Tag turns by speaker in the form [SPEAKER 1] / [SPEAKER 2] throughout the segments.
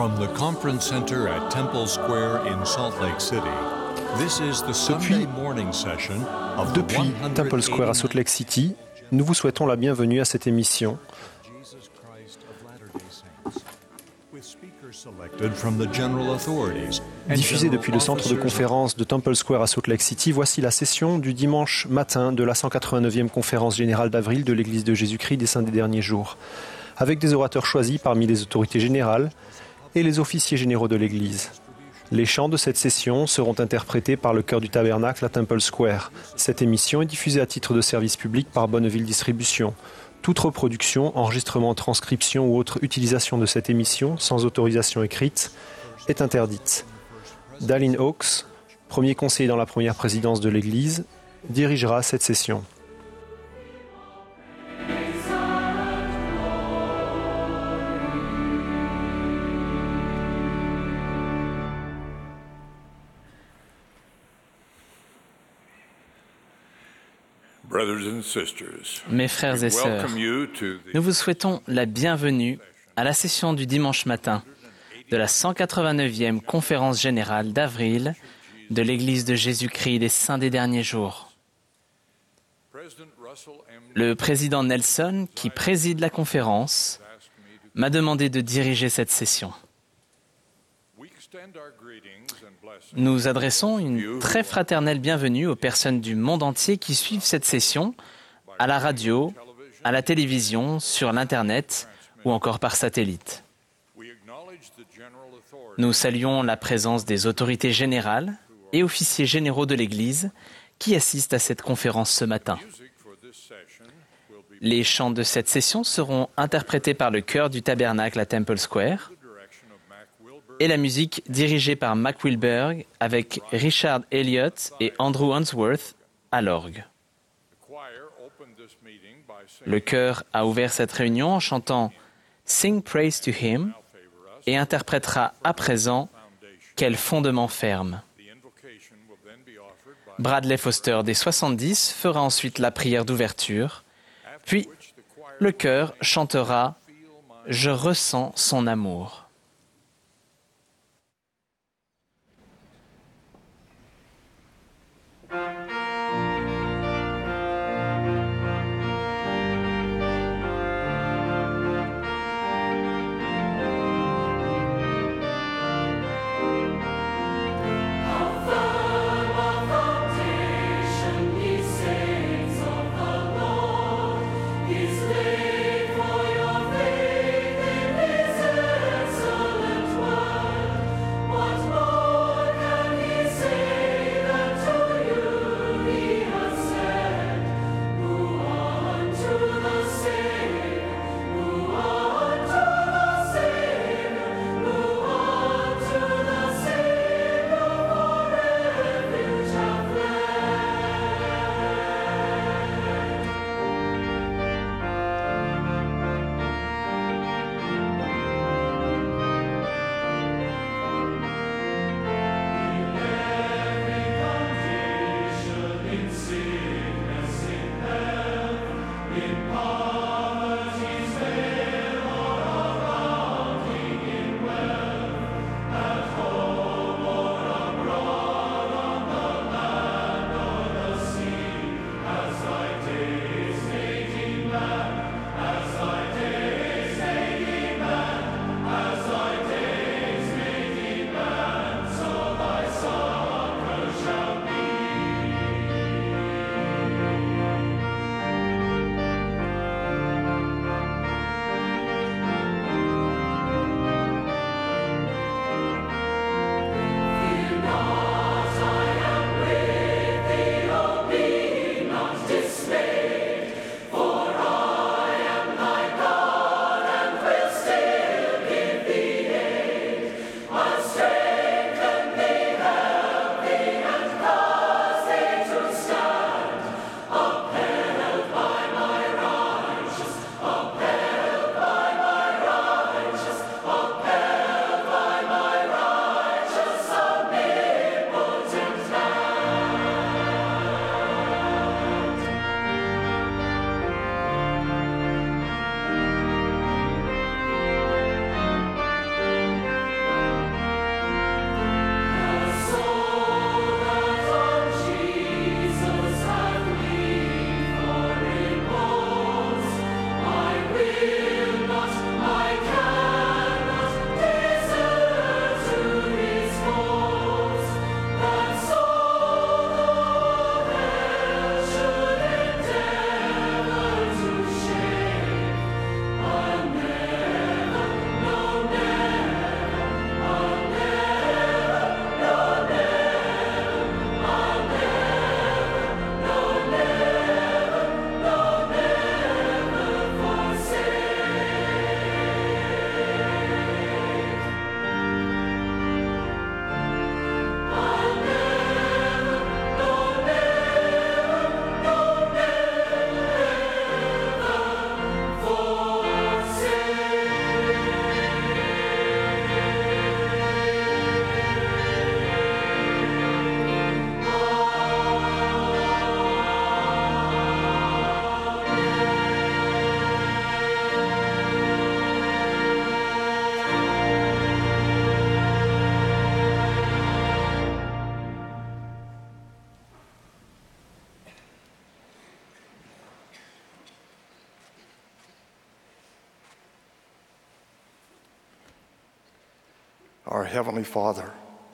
[SPEAKER 1] From the conference center at Temple Square in Salt Lake City, this is the Sunday morning session of the
[SPEAKER 2] Depuis Temple Square à Salt Lake City, nous vous souhaitons la bienvenue à cette émission. Diffusée depuis le centre de conférence de Temple Square à Salt Lake City, voici la session du dimanche matin de la 189e conférence générale d'avril de l'Église de Jésus-Christ des Saints des Derniers Jours, avec des orateurs choisis parmi les autorités générales et les officiers généraux de l'Église. Les chants de cette session seront interprétés par le chœur du Tabernacle à Temple Square. Cette émission est diffusée à titre de service public par Bonneville Distribution. Toute reproduction, enregistrement, transcription ou autre utilisation de cette émission sans autorisation écrite est interdite. Dallin Hawkes, premier conseiller dans la première présidence de l'Église, dirigera cette session.
[SPEAKER 3] Mes frères et sœurs, nous vous souhaitons la bienvenue à la session du dimanche matin de la 189e conférence générale d'avril de l'Église de Jésus-Christ des Saints des Derniers Jours. Le président Nelson, qui préside la conférence, m'a demandé de diriger cette session. Nous adressons une très fraternelle bienvenue aux personnes du monde entier qui suivent cette session à la radio, à la télévision, sur l'Internet ou encore par satellite. Nous saluons la présence des autorités générales et officiers généraux de l'Église qui assistent à cette conférence ce matin. Les chants de cette session seront interprétés par le chœur du Tabernacle à Temple Square et la musique dirigée par Mac Wilberg avec Richard Elliott et Andrew Unsworth à l'orgue. Le chœur a ouvert cette réunion en chantant « Sing praise to him » et interprétera à présent « Quel fondement ferme ». Bradley Foster des 70 fera ensuite la prière d'ouverture, puis le chœur chantera « Je ressens son amour ».
[SPEAKER 4] He's laid for your faith in his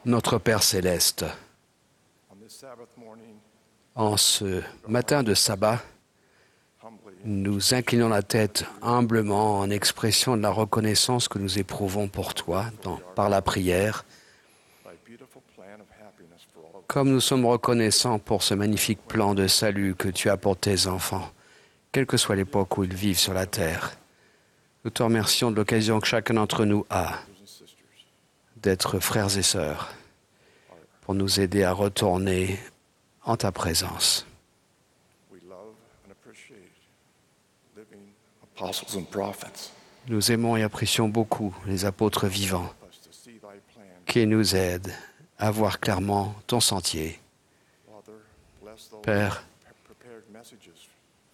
[SPEAKER 4] Notre Père céleste, en ce matin de sabbat, nous inclinons la tête humblement en expression de la reconnaissance que nous éprouvons pour toi par la prière, comme nous sommes reconnaissants pour ce magnifique plan de salut que tu as pour tes enfants, quelle que soit l'époque où ils vivent sur la terre. Nous te remercions de l'occasion que chacun d'entre nous a d'être frères et sœurs pour nous aider à retourner en ta présence. Nous aimons et apprécions beaucoup les apôtres vivants qui nous aident à voir clairement ton sentier. Père,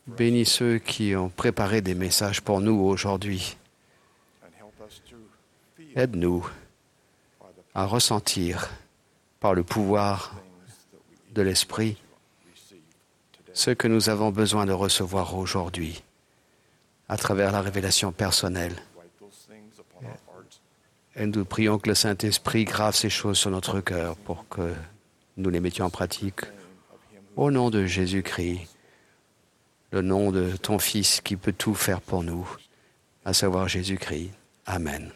[SPEAKER 4] bénis ceux qui ont préparé des messages pour nous aujourd'hui. Aide-nous à ressentir par le pouvoir de l'Esprit ce que nous avons besoin de recevoir aujourd'hui à travers la révélation personnelle. Et nous prions que le Saint-Esprit grave ces choses sur notre cœur pour que nous les mettions en pratique. Au nom de Jésus-Christ, le nom de ton Fils qui peut tout faire pour nous, à savoir Jésus-Christ. Amen.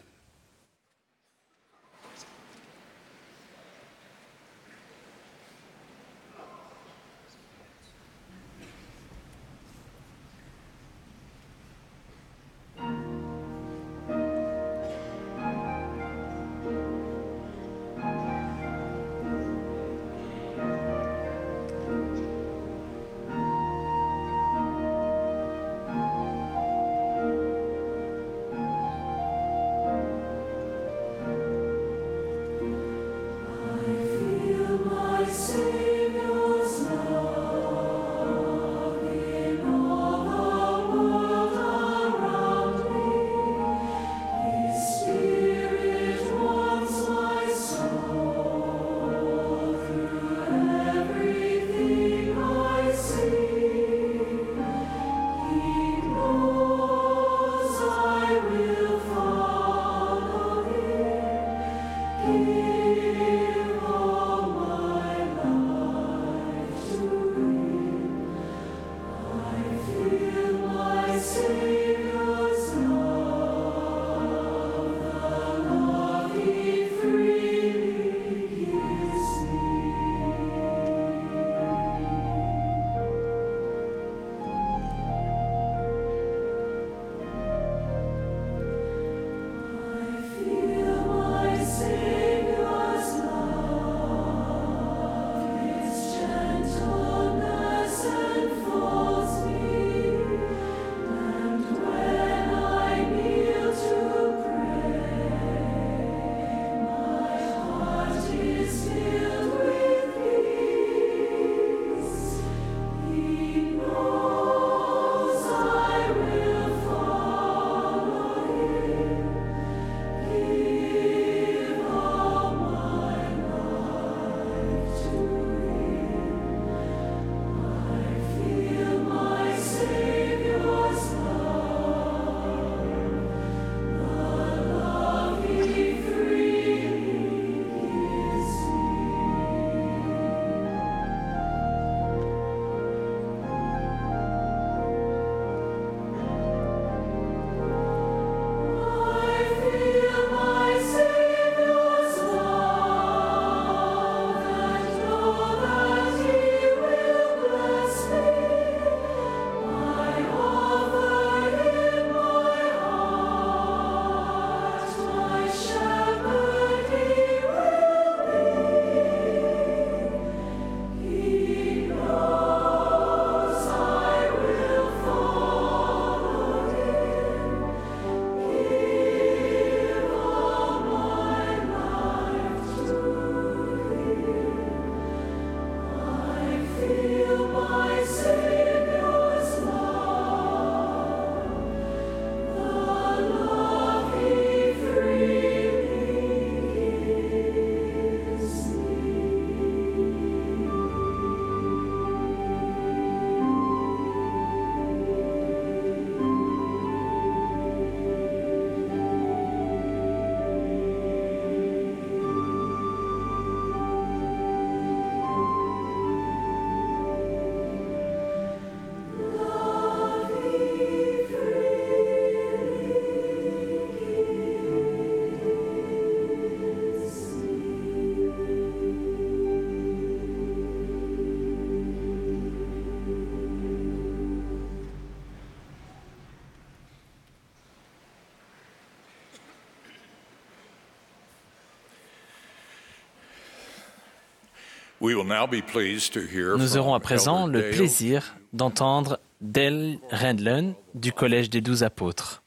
[SPEAKER 3] Nous aurons à présent le plaisir d'entendre Dale Rendlen du Collège des 12 apôtres.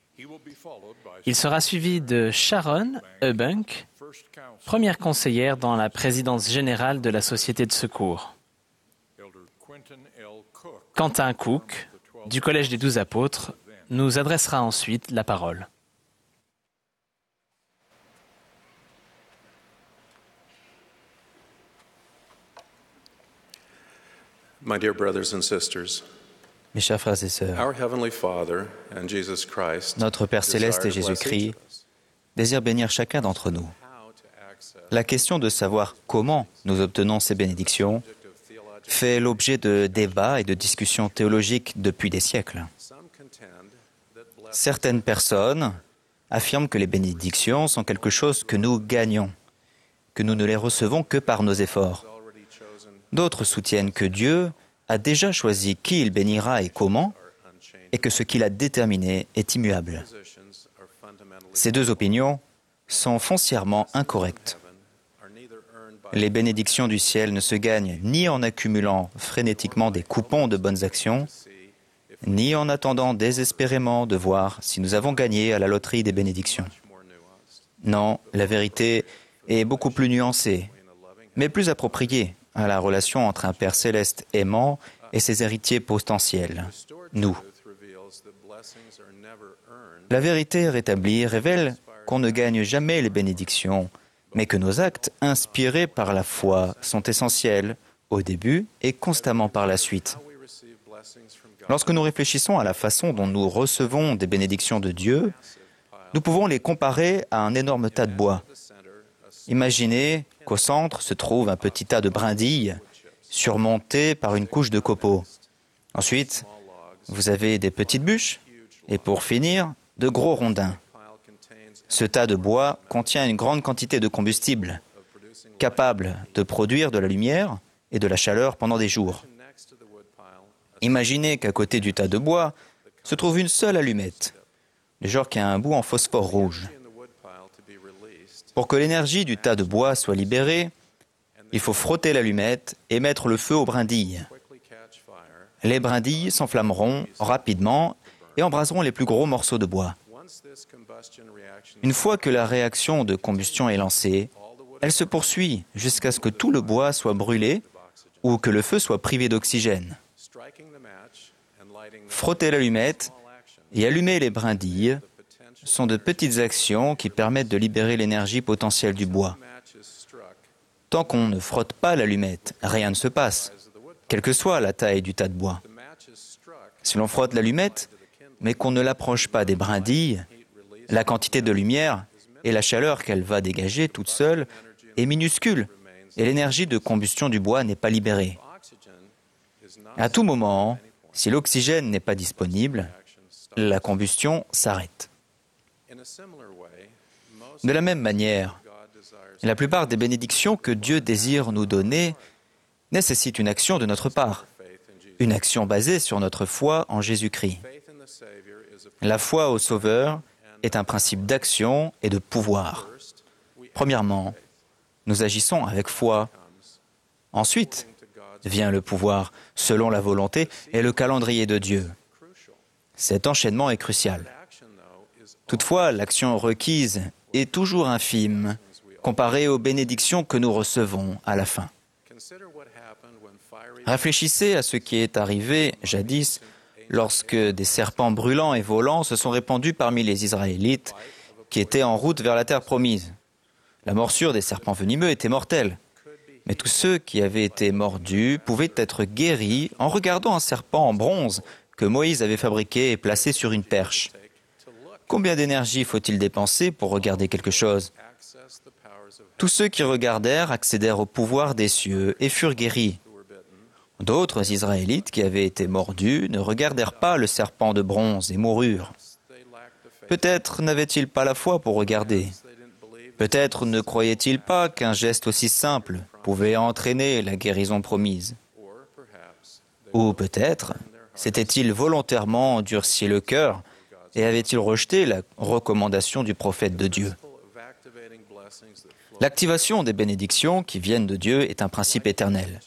[SPEAKER 3] Il sera suivi de Sharon Eubunk, première conseillère dans la présidence générale de la Société de secours. Quentin Cook, du Collège des 12 apôtres, nous adressera ensuite la parole.
[SPEAKER 5] My dear brothers and sisters,
[SPEAKER 6] Mes chers frères et sœurs,
[SPEAKER 5] our Heavenly Father and Jesus Christ
[SPEAKER 6] notre Père céleste et
[SPEAKER 5] desire to bless
[SPEAKER 6] Jésus-Christ
[SPEAKER 5] each of us.
[SPEAKER 6] désirent bénir chacun d'entre nous. La question de savoir comment nous obtenons ces bénédictions fait l'objet de débats et de discussions théologiques depuis des siècles. Certaines personnes affirment que les bénédictions sont quelque chose que nous gagnons, que nous ne les recevons que par nos efforts. D'autres soutiennent que Dieu a déjà choisi qui il bénira et comment, et que ce qu'il a déterminé est immuable. Ces deux opinions sont foncièrement incorrectes. Les bénédictions du ciel ne se gagnent ni en accumulant frénétiquement des coupons de bonnes actions, ni en attendant désespérément de voir si nous avons gagné à la loterie des bénédictions. Non, la vérité est beaucoup plus nuancée, mais plus appropriée à la relation entre un Père céleste aimant et ses héritiers potentiels, nous. La vérité rétablie révèle qu'on ne gagne jamais les bénédictions, mais que nos actes, inspirés par la foi, sont essentiels au début et constamment par la suite. Lorsque nous réfléchissons à la façon dont nous recevons des bénédictions de Dieu, nous pouvons les comparer à un énorme tas de bois. Imaginez qu'au centre se trouve un petit tas de brindilles surmonté par une couche de copeaux. Ensuite, vous avez des petites bûches et pour finir, de gros rondins. Ce tas de bois contient une grande quantité de combustible, capable de produire de la lumière et de la chaleur pendant des jours. Imaginez qu'à côté du tas de bois se trouve une seule allumette, du genre qui a un bout en phosphore rouge. Pour que l'énergie du tas de bois soit libérée, il faut frotter l'allumette et mettre le feu aux brindilles. Les brindilles s'enflammeront rapidement et embraseront les plus gros morceaux de bois. Une fois que la réaction de combustion est lancée, elle se poursuit jusqu'à ce que tout le bois soit brûlé ou que le feu soit privé d'oxygène. Frotter l'allumette et allumer les brindilles sont de petites actions qui permettent de libérer l'énergie potentielle du bois. Tant qu'on ne frotte pas l'allumette, rien ne se passe, quelle que soit la taille du tas de bois. Si l'on frotte l'allumette, mais qu'on ne l'approche pas des brindilles, la quantité de lumière et la chaleur qu'elle va dégager toute seule est minuscule et l'énergie de combustion du bois n'est pas libérée. À tout moment, si l'oxygène n'est pas disponible, la combustion s'arrête. De la même manière, la plupart des bénédictions que Dieu désire nous donner nécessitent une action de notre part, une action basée sur notre foi en Jésus-Christ. La foi au Sauveur est un principe d'action et de pouvoir. Premièrement, nous agissons avec foi. Ensuite, vient le pouvoir selon la volonté et le calendrier de Dieu. Cet enchaînement est crucial. Toutefois, l'action requise est toujours infime comparée aux bénédictions que nous recevons à la fin. Réfléchissez à ce qui est arrivé jadis lorsque des serpents brûlants et volants se sont répandus parmi les Israélites qui étaient en route vers la terre promise. La morsure des serpents venimeux était mortelle, mais tous ceux qui avaient été mordus pouvaient être guéris en regardant un serpent en bronze que Moïse avait fabriqué et placé sur une perche. Combien d'énergie faut-il dépenser pour regarder quelque chose ? Tous ceux qui regardèrent accédèrent au pouvoir des cieux et furent guéris. D'autres Israélites qui avaient été mordus ne regardèrent pas le serpent de bronze et moururent. Peut-être n'avaient-ils pas la foi pour regarder. Peut-être ne croyaient-ils pas qu'un geste aussi simple pouvait entraîner la guérison promise. Ou peut-être s'étaient-ils volontairement endurci le cœur et avaient-ils rejeté la recommandation du prophète de Dieu. L'activation des bénédictions qui viennent de Dieu est un principe éternel.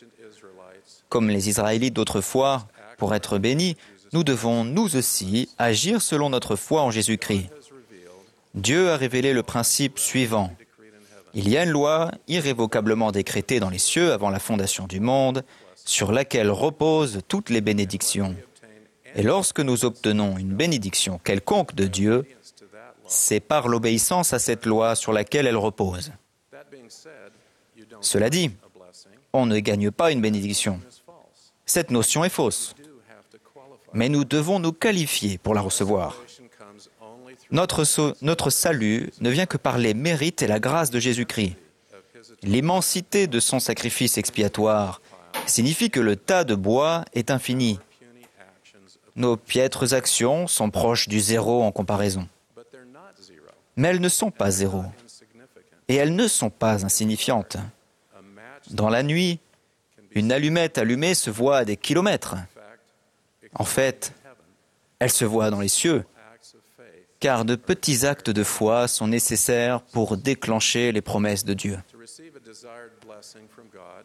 [SPEAKER 6] Comme les Israélites d'autrefois, pour être bénis, nous devons, nous aussi, agir selon notre foi en Jésus-Christ. Dieu a révélé le principe suivant. Il y a une loi irrévocablement décrétée dans les cieux avant la fondation du monde, sur laquelle reposent toutes les bénédictions. Et lorsque nous obtenons une bénédiction quelconque de Dieu, c'est par l'obéissance à cette loi sur laquelle elle repose. Cela dit, on ne gagne pas une bénédiction. Cette notion est fausse. Mais nous devons nous qualifier pour la recevoir. Notre salut ne vient que par les mérites et la grâce de Jésus-Christ. L'immensité de son sacrifice expiatoire signifie que le tas de bois est infini. Nos piètres actions sont proches du zéro en comparaison. Mais elles ne sont pas zéro. Et elles ne sont pas insignifiantes. Dans la nuit, une allumette allumée se voit à des kilomètres. En fait, elle se voit dans les cieux, car de petits actes de foi sont nécessaires pour déclencher les promesses de Dieu.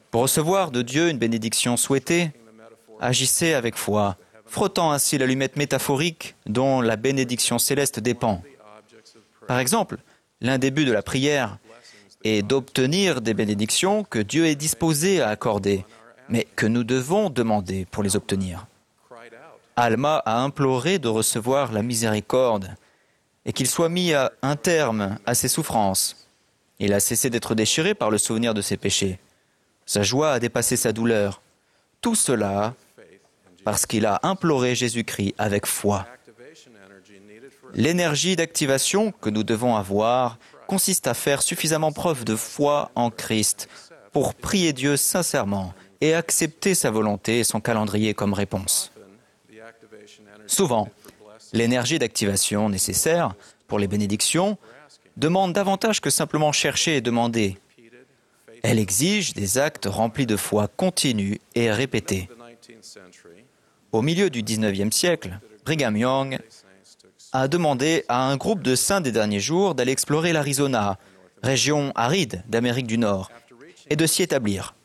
[SPEAKER 6] Pour recevoir de Dieu une bénédiction souhaitée, agissez avec foi, frottant ainsi l'allumette métaphorique dont la bénédiction céleste dépend. Par exemple, l'un des buts de la prière est d'obtenir des bénédictions que Dieu est disposé à accorder, mais que nous devons demander pour les obtenir. Alma a imploré de recevoir la miséricorde et qu'il soit mis à un terme à ses souffrances. Il a cessé d'être déchiré par le souvenir de ses péchés. Sa joie a dépassé sa douleur. Tout cela parce qu'il a imploré Jésus-Christ avec foi. L'énergie d'activation que nous devons avoir consiste à faire suffisamment preuve de foi en Christ pour prier Dieu sincèrement et accepter sa volonté et son calendrier comme réponse. Souvent, l'énergie d'activation nécessaire pour les bénédictions demande davantage que simplement chercher et demander. Elle exige des actes remplis de foi continue et répétés. Au milieu du 19e siècle, Brigham Young a demandé à un groupe de saints des derniers jours d'aller explorer l'Arizona, région aride d'Amérique du Nord, et de s'y établir.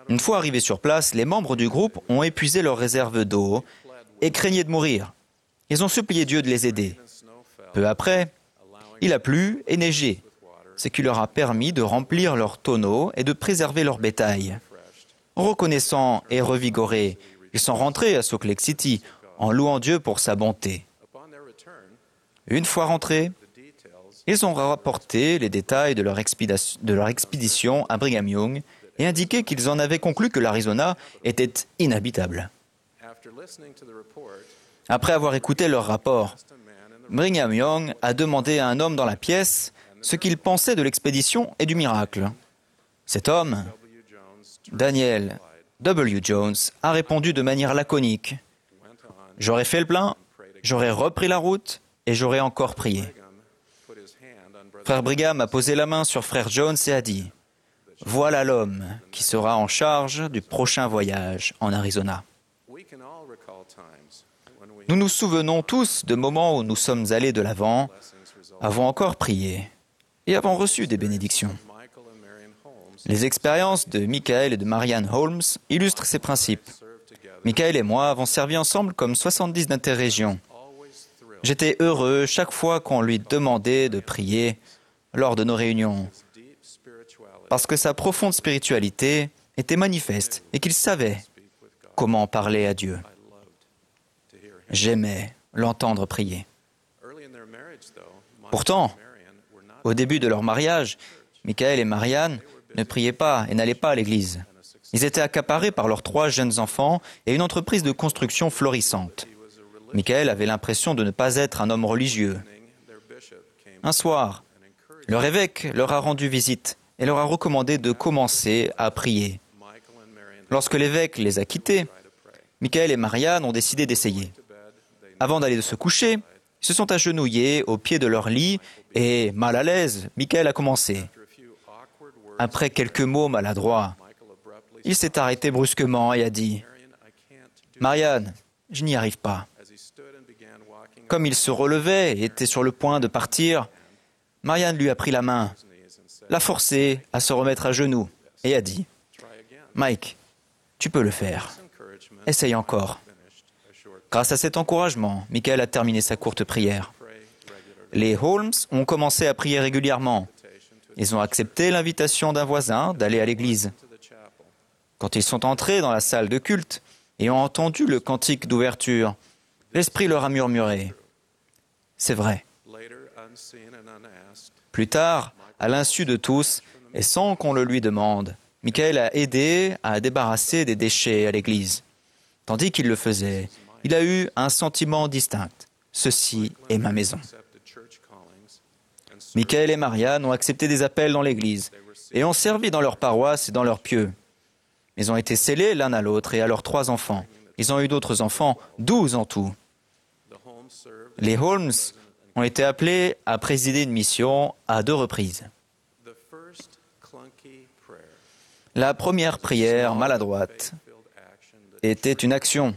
[SPEAKER 6] Une fois arrivés sur place, les membres du groupe ont épuisé leurs réserves d'eau et craignaient de mourir. Ils ont supplié Dieu de les aider. Peu après, il a plu et neigé, ce qui leur a permis de remplir leurs tonneaux et de préserver leur bétail. Reconnaissants et revigorés, ils sont rentrés à Salt Lake City en louant Dieu pour sa bonté. Une fois rentrés, ils ont rapporté les détails de leur expédition à Brigham Young et indiqué qu'ils en avaient conclu que l'Arizona était inhabitable. Après avoir écouté leur rapport, Brigham Young a demandé à un homme dans la pièce ce qu'il pensait de l'expédition et du miracle. Cet homme, Daniel W. Jones, a répondu de manière laconique. « J'aurais fait le plein, j'aurais repris la route et j'aurais encore prié. » Frère Brigham a posé la main sur Frère Jones et a dit « Voilà l'homme qui sera en charge du prochain voyage en Arizona. » Nous nous souvenons tous de moments où nous sommes allés de l'avant, avons encore prié et avons reçu des bénédictions. Les expériences de Michael et de Marianne Holmes illustrent ces principes. Michael et moi avons servi ensemble comme 70 d'interrégion. J'étais heureux chaque fois qu'on lui demandait de prier lors de nos réunions, parce que sa profonde spiritualité était manifeste et qu'il savait comment parler à Dieu. J'aimais l'entendre prier. Pourtant, au début de leur mariage, Michael et Marianne ne priaient pas et n'allaient pas à l'église. Ils étaient accaparés par leurs 3 jeunes enfants et une entreprise de construction florissante. Michael avait l'impression de ne pas être un homme religieux. Un soir, leur évêque leur a rendu visite et leur a recommandé de commencer à prier. Lorsque l'évêque les a quittés, Michael et Marianne ont décidé d'essayer. Avant d'aller se coucher, ils se sont agenouillés au pied de leur lit et, mal à l'aise, Michael a commencé. Après quelques mots maladroits, il s'est arrêté brusquement et a dit « Marianne, je n'y arrive pas. » Comme il se relevait et était sur le point de partir, Marianne lui a pris la main. l'a forcé à se remettre à genoux et a dit « Mike, tu peux le faire. Essaye encore. » Grâce à cet encouragement, Michael a terminé sa courte prière. Les Holmes ont commencé à prier régulièrement. Ils ont accepté l'invitation d'un voisin d'aller à l'église. Quand ils sont entrés dans la salle de culte et ont entendu le cantique d'ouverture, l'Esprit leur a murmuré « C'est vrai. » Plus tard, à l'insu de tous, et sans qu'on le lui demande, Michael a aidé à débarrasser des déchets à l'église. Tandis qu'il le faisait, il a eu un sentiment distinct. Ceci est ma maison. Michael et Marianne ont accepté des appels dans l'église et ont servi dans leur paroisse et dans leur pieux. Ils ont été scellés l'un à l'autre et à leurs 3 enfants. Ils ont eu d'autres enfants, 12 en tout. Les Holmes ont été appelés à présider une mission à 2 reprises. La première prière maladroite était une action,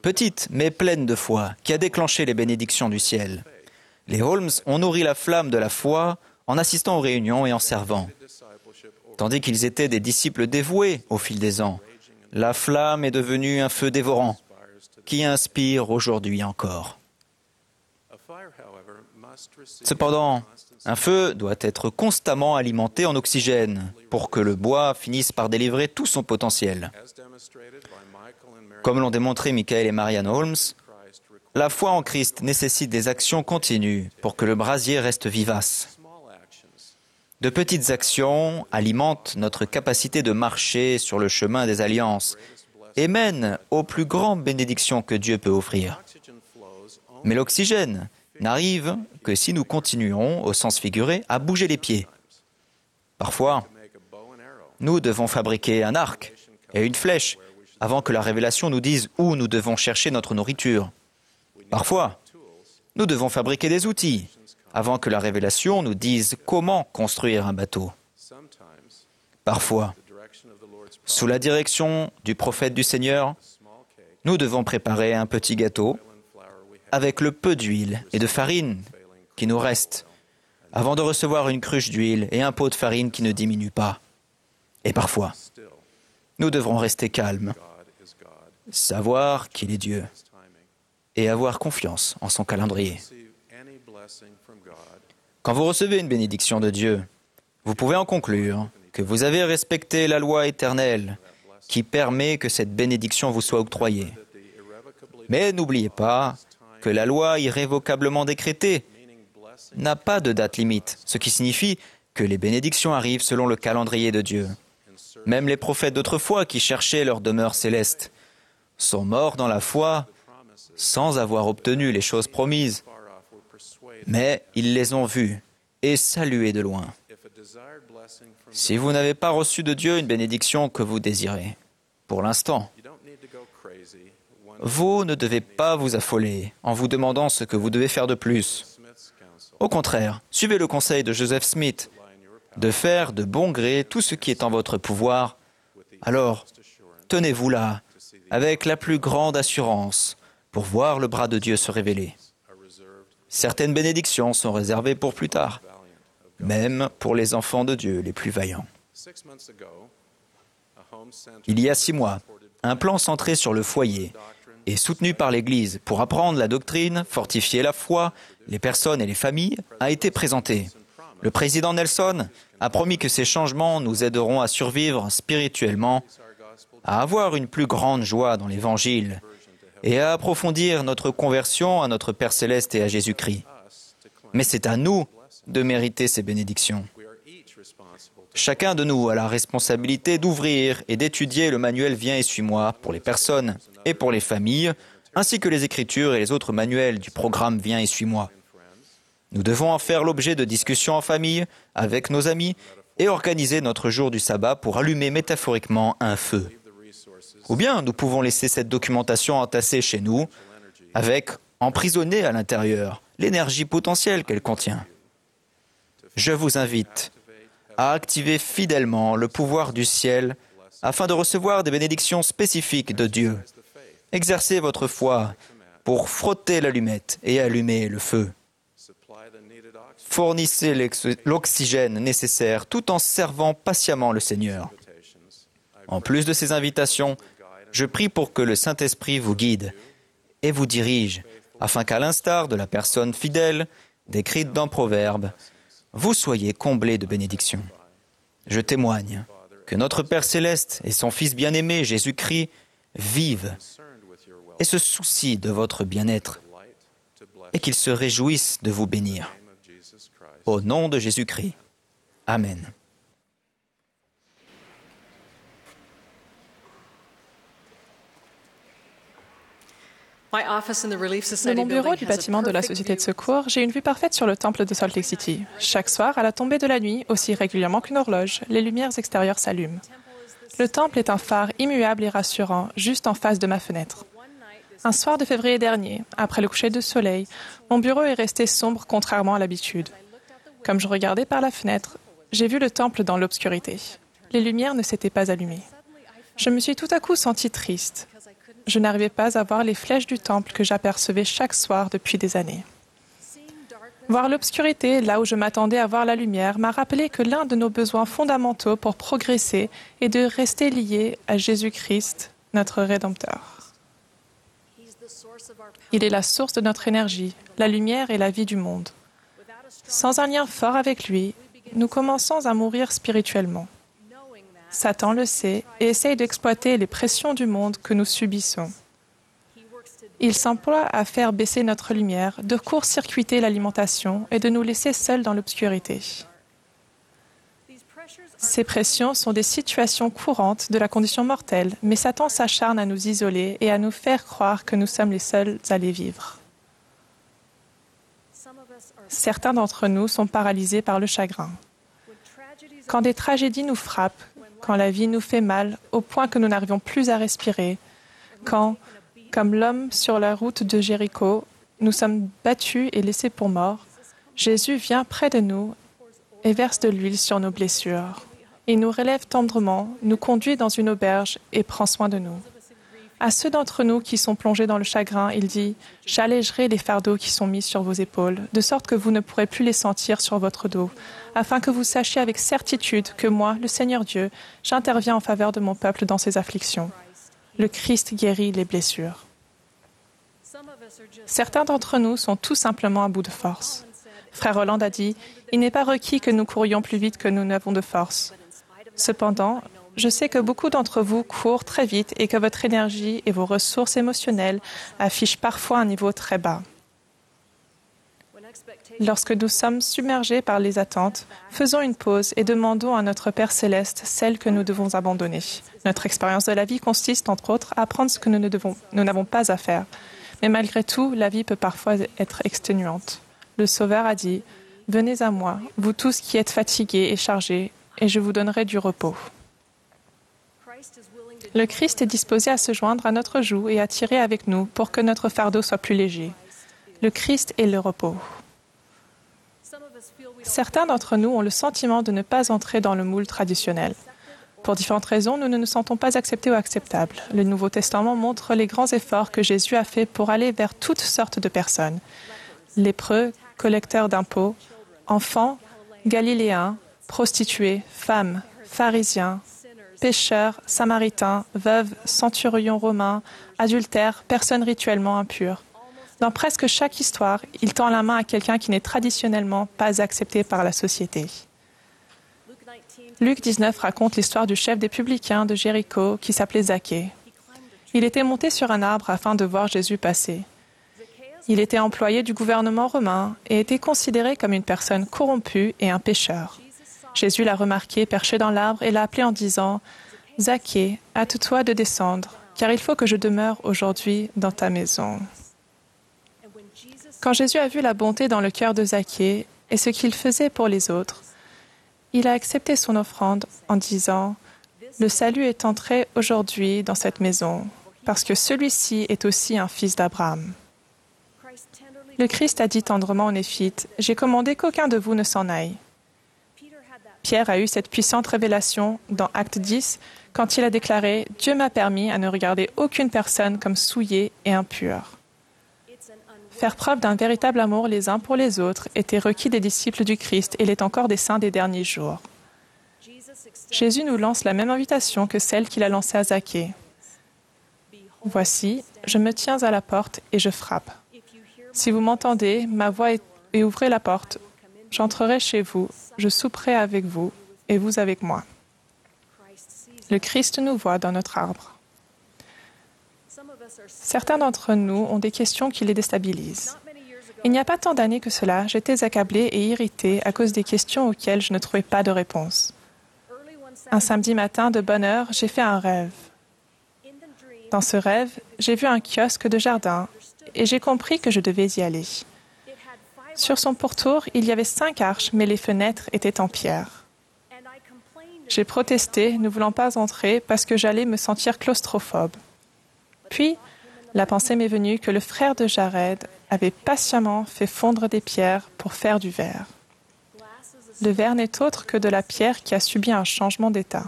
[SPEAKER 6] petite mais pleine de foi, qui a déclenché les bénédictions du ciel. Les Holmes ont nourri la flamme de la foi en assistant aux réunions et en servant. Tandis qu'ils étaient des disciples dévoués au fil des ans, la flamme est devenue un feu dévorant qui inspire aujourd'hui encore. Cependant, un feu doit être constamment alimenté en oxygène pour que le bois finisse par délivrer tout son potentiel. Comme l'ont démontré Michael et Marianne Holmes, la foi en Christ nécessite des actions continues pour que le brasier reste vivace. De petites actions alimentent notre capacité de marcher sur le chemin des alliances et mènent aux plus grandes bénédictions que Dieu peut offrir. Mais l'oxygène n'arrive que si nous continuons, au sens figuré, à bouger les pieds. Parfois, nous devons fabriquer un arc et une flèche avant que la révélation nous dise où nous devons chercher notre nourriture. Parfois, nous devons fabriquer des outils avant que la révélation nous dise comment construire un bateau. Parfois, sous la direction du prophète du Seigneur, nous devons préparer un petit gâteau avec le peu d'huile et de farine qui nous reste, avant de recevoir une cruche d'huile et un pot de farine qui ne diminue pas. Et parfois, nous devrons rester calmes, savoir qu'il est Dieu et avoir confiance en son calendrier. Quand vous recevez une bénédiction de Dieu, vous pouvez en conclure que vous avez respecté la loi éternelle qui permet que cette bénédiction vous soit octroyée. Mais n'oubliez pas que la loi irrévocablement décrétée n'a pas de date limite, ce qui signifie que les bénédictions arrivent selon le calendrier de Dieu. Même les prophètes d'autrefois qui cherchaient leur demeure céleste sont morts dans la foi sans avoir obtenu les choses promises, mais ils les ont vues et saluées de loin. Si vous n'avez pas reçu de Dieu une bénédiction que vous désirez, pour l'instant, vous ne devez pas vous affoler en vous demandant ce que vous devez faire de plus. Au contraire, suivez le conseil de Joseph Smith de faire de bon gré tout ce qui est en votre pouvoir. Alors, tenez-vous là, avec la plus grande assurance, pour voir le bras de Dieu se révéler. Certaines bénédictions sont réservées pour plus tard, même pour les enfants de Dieu les plus vaillants. Il y a 6 mois, un plan centré sur le foyer et soutenu par l'Église pour apprendre la doctrine, fortifier la foi, les personnes et les familles, a été présenté. Le président Nelson a promis que ces changements nous aideront à survivre spirituellement, à avoir une plus grande joie dans l'Évangile et à approfondir notre conversion à notre Père Céleste et à Jésus-Christ. Mais c'est à nous de mériter ces bénédictions. Chacun de nous a la responsabilité d'ouvrir et d'étudier le manuel Viens et suis-moi pour les personnes et pour les familles, ainsi que les Écritures et les autres manuels du programme Viens et suis-moi. Nous devons en faire l'objet de discussions en famille, avec nos amis, et organiser notre jour du sabbat pour allumer métaphoriquement un feu. Ou bien nous pouvons laisser cette documentation entassée chez nous, avec, emprisonnée à l'intérieur, l'énergie potentielle qu'elle contient. Je vous invite à activer fidèlement le pouvoir du ciel afin de recevoir des bénédictions spécifiques de Dieu. Exercez votre foi pour frotter l'allumette et allumer le feu. Fournissez l'oxygène nécessaire tout en servant patiemment le Seigneur. En plus de ces invitations, je prie pour que le Saint-Esprit vous guide et vous dirige, afin qu'à l'instar de la personne fidèle décrite dans Proverbe, vous soyez comblés de bénédictions. Je témoigne que notre Père Céleste et son Fils bien-aimé, Jésus-Christ, vivent et se soucient de votre bien-être et qu'ils se réjouissent de vous bénir. Au nom de Jésus-Christ. Amen.
[SPEAKER 7] De mon bureau du bâtiment de la Société de secours, j'ai une vue parfaite sur le temple de Salt Lake City. Chaque soir, à la tombée de la nuit, aussi régulièrement qu'une horloge, les lumières extérieures s'allument. Le temple est un phare immuable et rassurant, juste en face de ma fenêtre. Un soir de février dernier, après le coucher du soleil, mon bureau est resté sombre contrairement à l'habitude. Comme je regardais par la fenêtre, j'ai vu le temple dans l'obscurité. Les lumières ne s'étaient pas allumées. Je me suis tout à coup sentie triste. Je n'arrivais pas à voir les flèches du temple que j'apercevais chaque soir depuis des années. Voir l'obscurité, là où je m'attendais à voir la lumière, m'a rappelé que l'un de nos besoins fondamentaux pour progresser est de rester lié à Jésus-Christ, notre Rédempteur. Il est la source de notre énergie, la lumière et la vie du monde. Sans un lien fort avec lui, nous commençons à mourir spirituellement. Satan le sait et essaye d'exploiter les pressions du monde que nous subissons. Il s'emploie à faire baisser notre lumière, de court-circuiter l'alimentation et de nous laisser seuls dans l'obscurité. Ces pressions sont des situations courantes de la condition mortelle, mais Satan s'acharne à nous isoler et à nous faire croire que nous sommes les seuls à les vivre. Certains d'entre nous sont paralysés par le chagrin. Quand des tragédies nous frappent, quand la vie nous fait mal au point que nous n'arrivons plus à respirer, quand, comme l'homme sur la route de Jéricho, nous sommes battus et laissés pour morts, Jésus vient près de nous et verse de l'huile sur nos blessures. Il nous relève tendrement, nous conduit dans une auberge et prend soin de nous. À ceux d'entre nous qui sont plongés dans le chagrin, il dit « J'allégerai les fardeaux qui sont mis sur vos épaules, de sorte que vous ne pourrez plus les sentir sur votre dos, afin que vous sachiez avec certitude que moi, le Seigneur Dieu, j'interviens en faveur de mon peuple dans ses afflictions. Le Christ guérit les blessures. » Certains d'entre nous sont tout simplement à bout de force. Frère Holland a dit « Il n'est pas requis que nous courions plus vite que nous n'avons de force. » Cependant, je sais que beaucoup d'entre vous courent très vite et que votre énergie et vos ressources émotionnelles affichent parfois un niveau très bas. Lorsque nous sommes submergés par les attentes, faisons une pause et demandons à notre Père Céleste celle que nous devons abandonner. Notre expérience de la vie consiste, entre autres, à apprendre ce que nous n'avons pas à faire. Mais malgré tout, la vie peut parfois être exténuante. Le Sauveur a dit « Venez à moi, vous tous qui êtes fatigués et chargés, et je vous donnerai du repos. » Le Christ est disposé à se joindre à notre joug et à tirer avec nous pour que notre fardeau soit plus léger. Le Christ est le repos. Certains d'entre nous ont le sentiment de ne pas entrer dans le moule traditionnel. Pour différentes raisons, nous ne nous sentons pas acceptés ou acceptables. Le Nouveau Testament montre les grands efforts que Jésus a faits pour aller vers toutes sortes de personnes. Lépreux, collecteurs d'impôts, enfants, galiléens, prostituées, femmes, pharisiens, pécheurs, samaritains, veuves, centurions romains, adultères, personnes rituellement impures. Dans presque chaque histoire, il tend la main à quelqu'un qui n'est traditionnellement pas accepté par la société. Luc 19 raconte l'histoire du chef des publicains de Jéricho qui s'appelait Zaché. Il était monté sur un arbre afin de voir Jésus passer. Il était employé du gouvernement romain et était considéré comme une personne corrompue et un pécheur. Jésus l'a remarqué perché dans l'arbre et l'a appelé en disant « Zaché, hâte-toi de descendre, car il faut que je demeure aujourd'hui dans ta maison. » Quand Jésus a vu la bonté dans le cœur de Zaché et ce qu'il faisait pour les autres, il a accepté son offrande en disant « Le salut est entré aujourd'hui dans cette maison, parce que celui-ci est aussi un fils d'Abraham. » Le Christ a dit tendrement aux Néphites « J'ai commandé qu'aucun de vous ne s'en aille. » Pierre a eu cette puissante révélation dans Acte 10 quand il a déclaré « Dieu m'a permis à ne regarder aucune personne comme souillée et impure. » Faire preuve d'un véritable amour les uns pour les autres était requis des disciples du Christ et l'est encore des saints des derniers jours. Jésus nous lance la même invitation que celle qu'il a lancée à Zaché. « Voici, je me tiens à la porte et je frappe. Si vous m'entendez, ma voix et ouvrez la porte, j'entrerai chez vous, je souperai avec vous et vous avec moi. » Le Christ nous voit dans notre arbre. Certains d'entre nous ont des questions qui les déstabilisent. Il n'y a pas tant d'années que cela, j'étais accablée et irritée à cause des questions auxquelles je ne trouvais pas de réponse. Un samedi matin de bonne heure, j'ai fait un rêve. Dans ce rêve, j'ai vu un kiosque de jardin et j'ai compris que je devais y aller. Sur son pourtour, il y avait 5 arches, mais les fenêtres étaient en pierre. J'ai protesté, ne voulant pas entrer parce que j'allais me sentir claustrophobe. Puis, la pensée m'est venue que le frère de Jared avait patiemment fait fondre des pierres pour faire du verre. Le verre n'est autre que de la pierre qui a subi un changement d'état.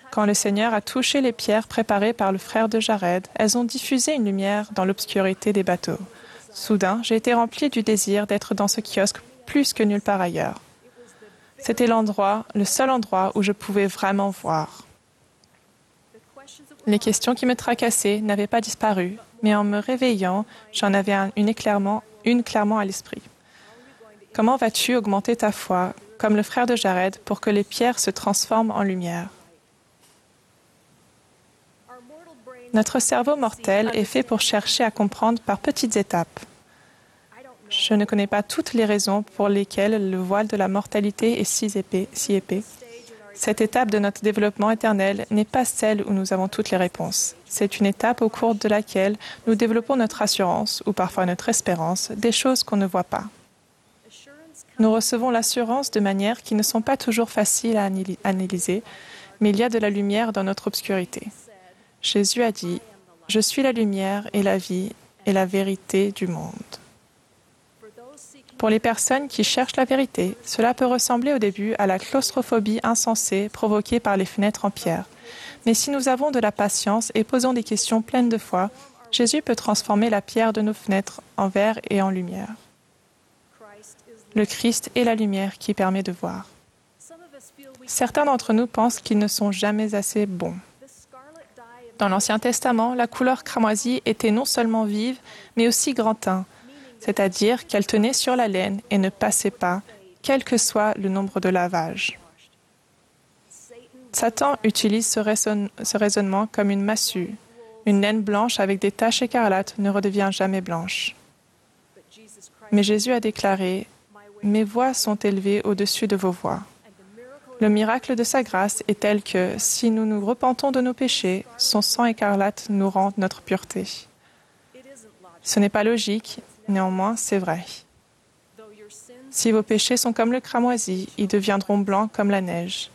[SPEAKER 7] Quand le Seigneur a touché les pierres préparées par le frère de Jared, elles ont diffusé une lumière dans l'obscurité des bateaux. Soudain, j'ai été remplie du désir d'être dans ce kiosque plus que nulle part ailleurs. C'était le seul endroit où je pouvais vraiment voir. Les questions qui me tracassaient n'avaient pas disparu, mais en me réveillant, j'en avais une clairement à l'esprit. Comment vas-tu augmenter ta foi, comme le frère de Jared, pour que les pierres se transforment en lumière? Notre cerveau mortel est fait pour chercher à comprendre par petites étapes. Je ne connais pas toutes les raisons pour lesquelles le voile de la mortalité est si épais. Cette étape de notre développement éternel n'est pas celle où nous avons toutes les réponses. C'est une étape au cours de laquelle nous développons notre assurance, ou parfois notre espérance, des choses qu'on ne voit pas. Nous recevons l'assurance de manières qui ne sont pas toujours faciles à analyser, mais il y a de la lumière dans notre obscurité. Jésus a dit « Je suis la lumière et la vie et la vérité du monde ». Pour les personnes qui cherchent la vérité, cela peut ressembler au début à la claustrophobie insensée provoquée par les fenêtres en pierre. Mais si nous avons de la patience et posons des questions pleines de foi, Jésus peut transformer la pierre de nos fenêtres en verre et en lumière. Le Christ est la lumière qui permet de voir. Certains d'entre nous pensent qu'ils ne sont jamais assez bons. Dans l'Ancien Testament, la couleur cramoisie était non seulement vive, mais aussi grand teint, c'est-à-dire qu'elle tenait sur la laine et ne passait pas, quel que soit le nombre de lavages. Satan utilise ce raisonnement comme une massue. Une laine blanche avec des taches écarlates ne redevient jamais blanche. Mais Jésus a déclaré « Mes voies sont élevées au-dessus de vos voies ». Le miracle de sa grâce est tel que, si nous nous repentons de nos péchés, son sang écarlate nous rend notre pureté. Ce n'est pas logique, néanmoins c'est vrai. Si vos péchés sont comme le cramoisi, ils deviendront blancs comme la neige.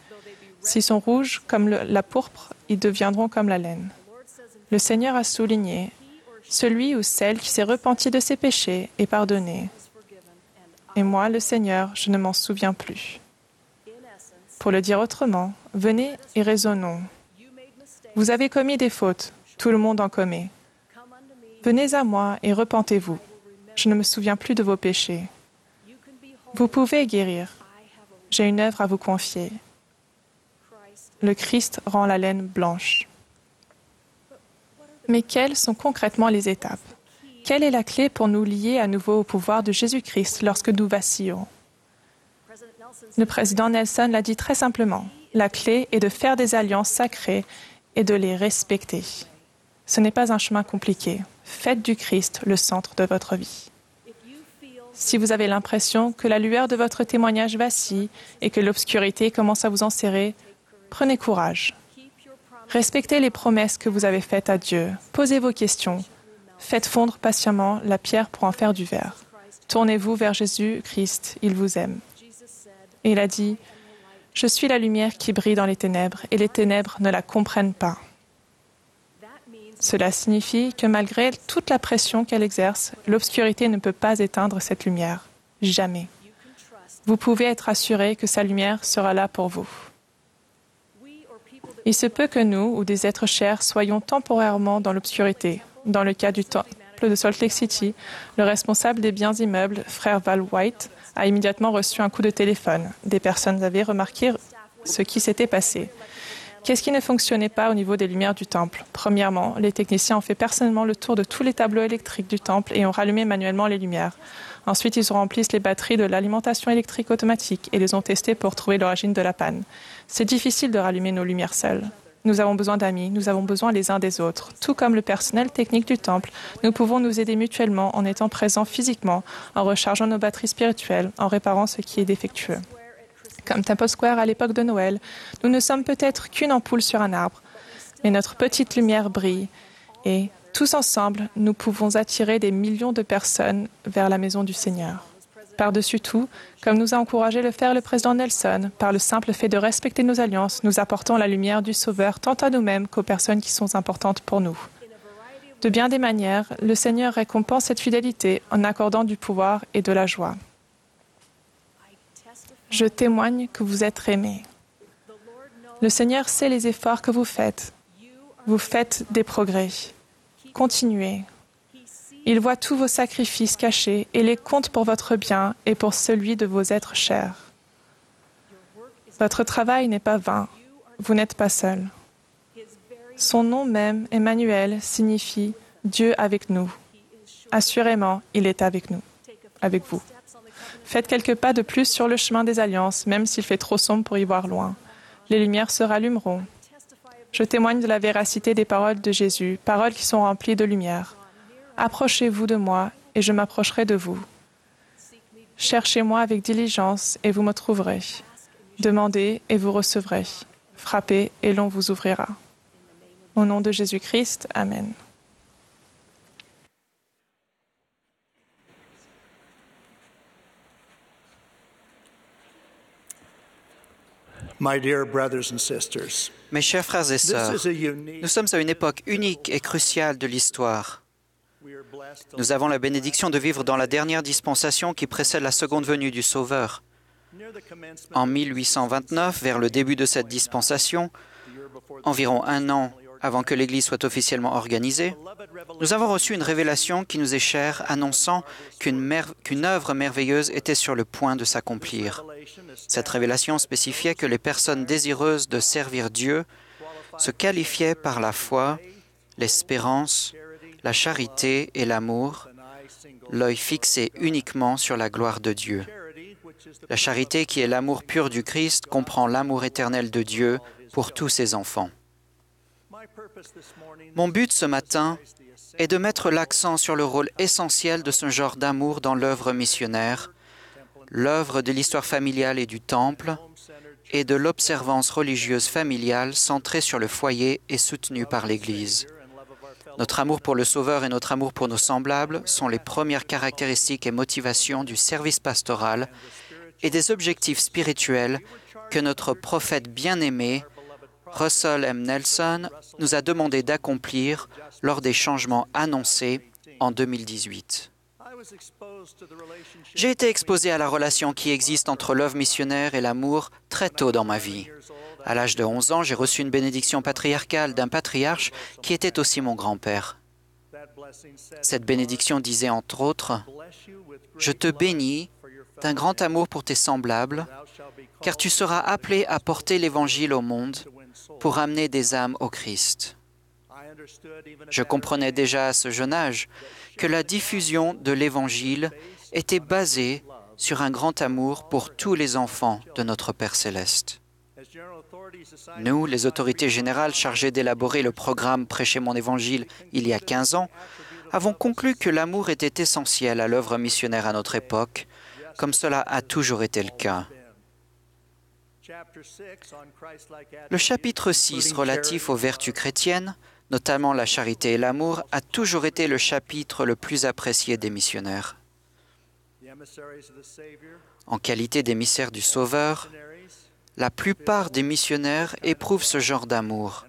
[SPEAKER 7] S'ils sont rouges comme la pourpre, ils deviendront comme la laine. Le Seigneur a souligné, « Celui ou celle qui s'est repenti de ses péchés est pardonné. Et moi, le Seigneur, je ne m'en souviens plus. » Pour le dire autrement, venez et raisonnons. Vous avez commis des fautes, tout le monde en commet. Venez à moi et repentez-vous. Je ne me souviens plus de vos péchés. Vous pouvez guérir. J'ai une œuvre à vous confier. Le Christ rend la laine blanche. Mais quelles sont concrètement les étapes? Quelle est la clé pour nous lier à nouveau au pouvoir de Jésus-Christ lorsque nous vacillons? Le président Nelson l'a dit très simplement. La clé est de faire des alliances sacrées et de les respecter. Ce n'est pas un chemin compliqué. Faites du Christ le centre de votre vie. Si vous avez l'impression que la lueur de votre témoignage vacille et que l'obscurité commence à vous enserrer, prenez courage. Respectez les promesses que vous avez faites à Dieu. Posez vos questions. Faites fondre patiemment la pierre pour en faire du verre. Tournez-vous vers Jésus-Christ, il vous aime. Et il a dit, « Je suis la lumière qui brille dans les ténèbres, et les ténèbres ne la comprennent pas. » Cela signifie que malgré toute la pression qu'elle exerce, l'obscurité ne peut pas éteindre cette lumière. Jamais. Vous pouvez être assuré que sa lumière sera là pour vous. Il se peut que nous, ou des êtres chers, soyons temporairement dans l'obscurité, dans le cas du temple de Salt Lake City, le responsable des biens immeubles, frère Val White, a immédiatement reçu un coup de téléphone. Des personnes avaient remarqué ce qui s'était passé. Qu'est-ce qui ne fonctionnait pas au niveau des lumières du temple? Premièrement, les techniciens ont fait personnellement le tour de tous les tableaux électriques du temple et ont rallumé manuellement les lumières. Ensuite, ils ont rempli les batteries de l'alimentation électrique automatique et les ont testées pour trouver l'origine de la panne. C'est difficile de rallumer nos lumières seules. Nous avons besoin d'amis, nous avons besoin les uns des autres. Tout comme le personnel technique du temple, nous pouvons nous aider mutuellement en étant présents physiquement, en rechargeant nos batteries spirituelles, en réparant ce qui est défectueux. Comme Temple Square à l'époque de Noël, nous ne sommes peut-être qu'une ampoule sur un arbre, mais notre petite lumière brille et, tous ensemble, nous pouvons attirer des millions de personnes vers la maison du Seigneur. Par-dessus tout, comme nous a encouragé le faire le président Nelson, par le simple fait de respecter nos alliances, nous apportons la lumière du Sauveur tant à nous-mêmes qu'aux personnes qui sont importantes pour nous. De bien des manières, le Seigneur récompense cette fidélité en accordant du pouvoir et de la joie. Je témoigne que vous êtes aimés. Le Seigneur sait les efforts que vous faites. Vous faites des progrès. Continuez. Il voit tous vos sacrifices cachés et les compte pour votre bien et pour celui de vos êtres chers. Votre travail n'est pas vain. Vous n'êtes pas seul. Son nom même, Emmanuel, signifie Dieu avec nous. Assurément, il est avec nous, avec vous. Faites quelques pas de plus sur le chemin des alliances, même s'il fait trop sombre pour y voir loin. Les lumières se rallumeront. Je témoigne de la véracité des paroles de Jésus, paroles qui sont remplies de lumière. Approchez-vous de moi et je m'approcherai de vous. Cherchez-moi avec diligence et vous me trouverez. Demandez et vous recevrez. Frappez et l'on vous ouvrira. Au nom de Jésus-Christ, Amen.
[SPEAKER 8] Mes chers frères et sœurs, nous sommes à une époque unique et cruciale de l'histoire. Nous avons la bénédiction de vivre dans la dernière dispensation qui précède la seconde venue du Sauveur. En 1829, vers le début de cette dispensation, environ un an avant que l'Église soit officiellement organisée, nous avons reçu une révélation qui nous est chère, annonçant qu'une œuvre merveilleuse était sur le point de s'accomplir. Cette révélation spécifiait que les personnes désireuses de servir Dieu se qualifiaient par la foi, l'espérance, la charité et l'amour, l'œil fixé uniquement sur la gloire de Dieu. La charité, qui est l'amour pur du Christ, comprend l'amour éternel de Dieu pour tous ses enfants. Mon but ce matin est de mettre l'accent sur le rôle essentiel de ce genre d'amour dans l'œuvre missionnaire, l'œuvre de l'histoire familiale et du Temple, et de l'observance religieuse familiale centrée sur le foyer et soutenue par l'Église. Notre amour pour le Sauveur et notre amour pour nos semblables sont les premières caractéristiques et motivations du service pastoral et des objectifs spirituels que notre prophète bien-aimé, Russell M. Nelson, nous a demandé d'accomplir lors des changements annoncés en 2018. J'ai été exposé à la relation qui existe entre l'œuvre missionnaire et l'amour très tôt dans ma vie. À l'âge de 11 ans, j'ai reçu une bénédiction patriarcale d'un patriarche qui était aussi mon grand-père. Cette bénédiction disait entre autres « Je te bénis d'un grand amour pour tes semblables, car tu seras appelé à porter l'Évangile au monde pour amener des âmes au Christ. » Je comprenais déjà à ce jeune âge que la diffusion de l'Évangile était basée sur un grand amour pour tous les enfants de notre Père céleste. Nous, les autorités générales chargées d'élaborer le programme Prêcher mon Évangile il y a 15 ans, avons conclu que l'amour était essentiel à l'œuvre missionnaire à notre époque, comme cela a toujours été le cas. Le chapitre 6 relatif aux vertus chrétiennes, notamment la charité et l'amour, a toujours été le chapitre le plus apprécié des missionnaires. En qualité d'émissaires du Sauveur, la plupart des missionnaires éprouvent ce genre d'amour.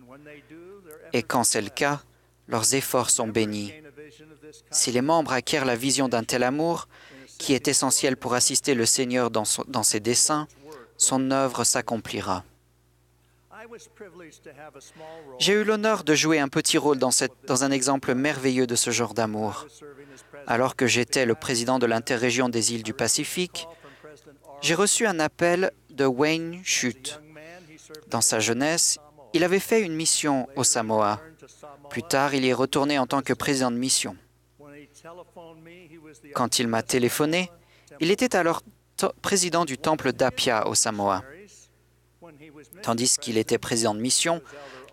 [SPEAKER 8] Et quand c'est le cas, leurs efforts sont bénis. Si les membres acquièrent la vision d'un tel amour, qui est essentiel pour assister le Seigneur dans ses desseins, son œuvre s'accomplira. J'ai eu l'honneur de jouer un petit rôle dans un exemple merveilleux de ce genre d'amour. Alors que j'étais le président de l'interrégion des îles du Pacifique, j'ai reçu un appel de Wayne Schutt. Dans sa jeunesse, il avait fait une mission au Samoa. Plus tard, il y est retourné en tant que président de mission. Quand il m'a téléphoné, il était alors président du temple d'Apia au Samoa. Tandis qu'il était président de mission,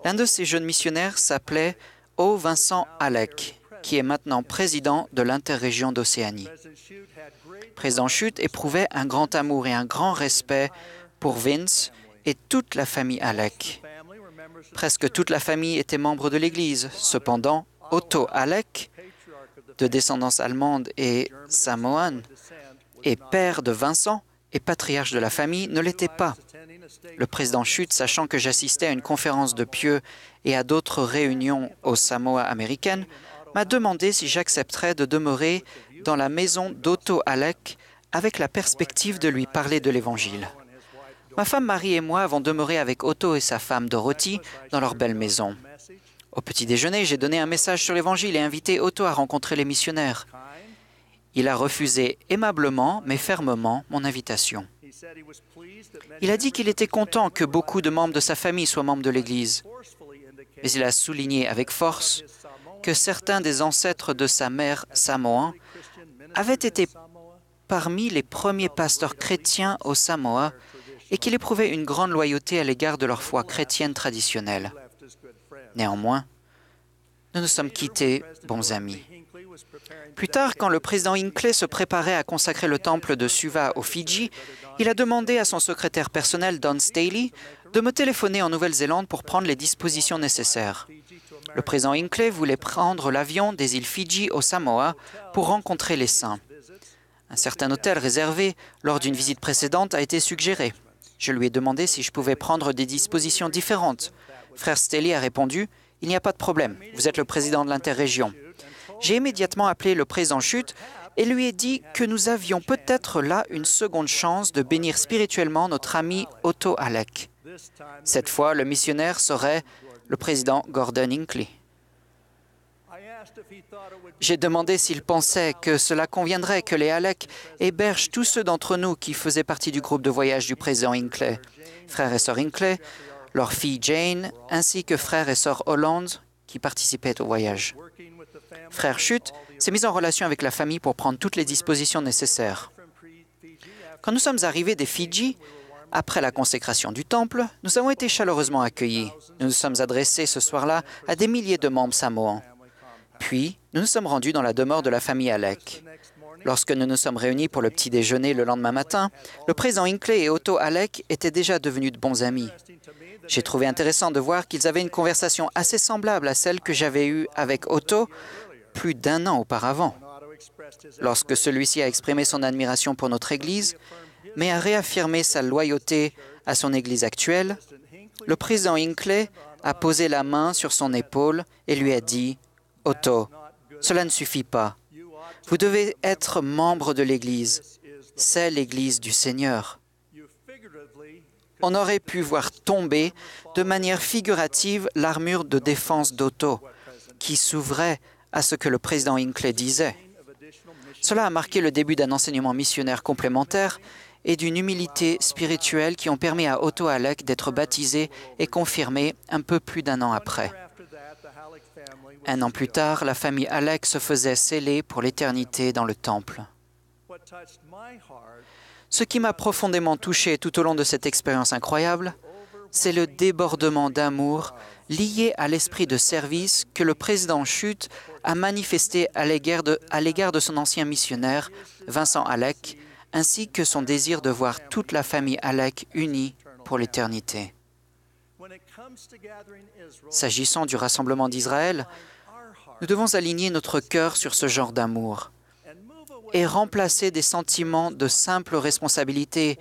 [SPEAKER 8] l'un de ces jeunes missionnaires s'appelait O. Vincent Halleck, qui est maintenant président de l'interrégion d'Océanie. Président Schutt éprouvait un grand amour et un grand respect pour Vince et toute la famille Halleck. Presque toute la famille était membre de l'Église. Cependant, Otto Halleck, de descendance allemande et samoane, et père de Vincent et patriarche de la famille, ne l'était pas. Le président Schutt, sachant que j'assistais à une conférence de pieux et à d'autres réunions aux Samoa américaines, m'a demandé si j'accepterais de demeurer dans la maison d'Otto Halleck avec la perspective de lui parler de l'Évangile. Ma femme Marie et moi avons demeuré avec Otto et sa femme Dorothy dans leur belle maison. Au petit déjeuner, j'ai donné un message sur l'Évangile et invité Otto à rencontrer les missionnaires. Il a refusé aimablement, mais fermement, mon invitation. Il a dit qu'il était content que beaucoup de membres de sa famille soient membres de l'Église, mais il a souligné avec force que certains des ancêtres de sa mère samoan avaient été parmi les premiers pasteurs chrétiens au Samoa et qu'il éprouvait une grande loyauté à l'égard de leur foi chrétienne traditionnelle. Néanmoins, nous nous sommes quittés bons amis. Plus tard, quand le président Hinckley se préparait à consacrer le temple de Suva aux Fidji, il a demandé à son secrétaire personnel, Don Staley, de me téléphoner en Nouvelle-Zélande pour prendre les dispositions nécessaires. Le président Hinckley voulait prendre l'avion des îles Fidji au Samoa pour rencontrer les saints. Un certain hôtel réservé lors d'une visite précédente a été suggéré. Je lui ai demandé si je pouvais prendre des dispositions différentes. Frère Staley a répondu « Il n'y a pas de problème, vous êtes le président de l'interrégion ». J'ai immédiatement appelé le président Schutt et lui ai dit que nous avions peut-être là une seconde chance de bénir spirituellement notre ami Otto Halleck. Cette fois, le missionnaire serait le président Gordon Hinckley. J'ai demandé s'il pensait que cela conviendrait que les Halleck hébergent tous ceux d'entre nous qui faisaient partie du groupe de voyage du président Hinckley, frère et sœur Hinckley, leur fille Jane, ainsi que frère et sœur Holland qui participaient au voyage. Frère Schutt s'est mis en relation avec la famille pour prendre toutes les dispositions nécessaires. Quand nous sommes arrivés des Fidji, après la consécration du temple, nous avons été chaleureusement accueillis. Nous nous sommes adressés ce soir-là à des milliers de membres samoans. Puis, nous nous sommes rendus dans la demeure de la famille Halleck. Lorsque nous nous sommes réunis pour le petit déjeuner le lendemain matin, le président Hinckley et Otto Halleck étaient déjà devenus de bons amis. J'ai trouvé intéressant de voir qu'ils avaient une conversation assez semblable à celle que j'avais eue avec Otto plus d'1 an auparavant. Lorsque celui-ci a exprimé son admiration pour notre Église, mais a réaffirmé sa loyauté à son Église actuelle, le président Hinckley a posé la main sur son épaule et lui a dit « Otto, cela ne suffit pas. Vous devez être membre de l'Église. C'est l'Église du Seigneur. » On aurait pu voir tomber de manière figurative l'armure de défense d'Otto, qui s'ouvrait à ce que le président Hinckley disait. Cela a marqué le début d'un enseignement missionnaire complémentaire et d'une humilité spirituelle qui ont permis à Otto Halleck d'être baptisé et confirmé un peu plus d'1 an après. 1 an plus tard, la famille Halleck se faisait sceller pour l'éternité dans le temple. Ce qui m'a profondément touché tout au long de cette expérience incroyable, c'est le débordement d'amour lié à l'esprit de service que le président Schutt a manifesté à l'égard de son ancien missionnaire, Vincent Halleck, ainsi que son désir de voir toute la famille Halleck unie pour l'éternité. S'agissant du rassemblement d'Israël, nous devons aligner notre cœur sur ce genre d'amour et remplacer des sentiments de simple responsabilité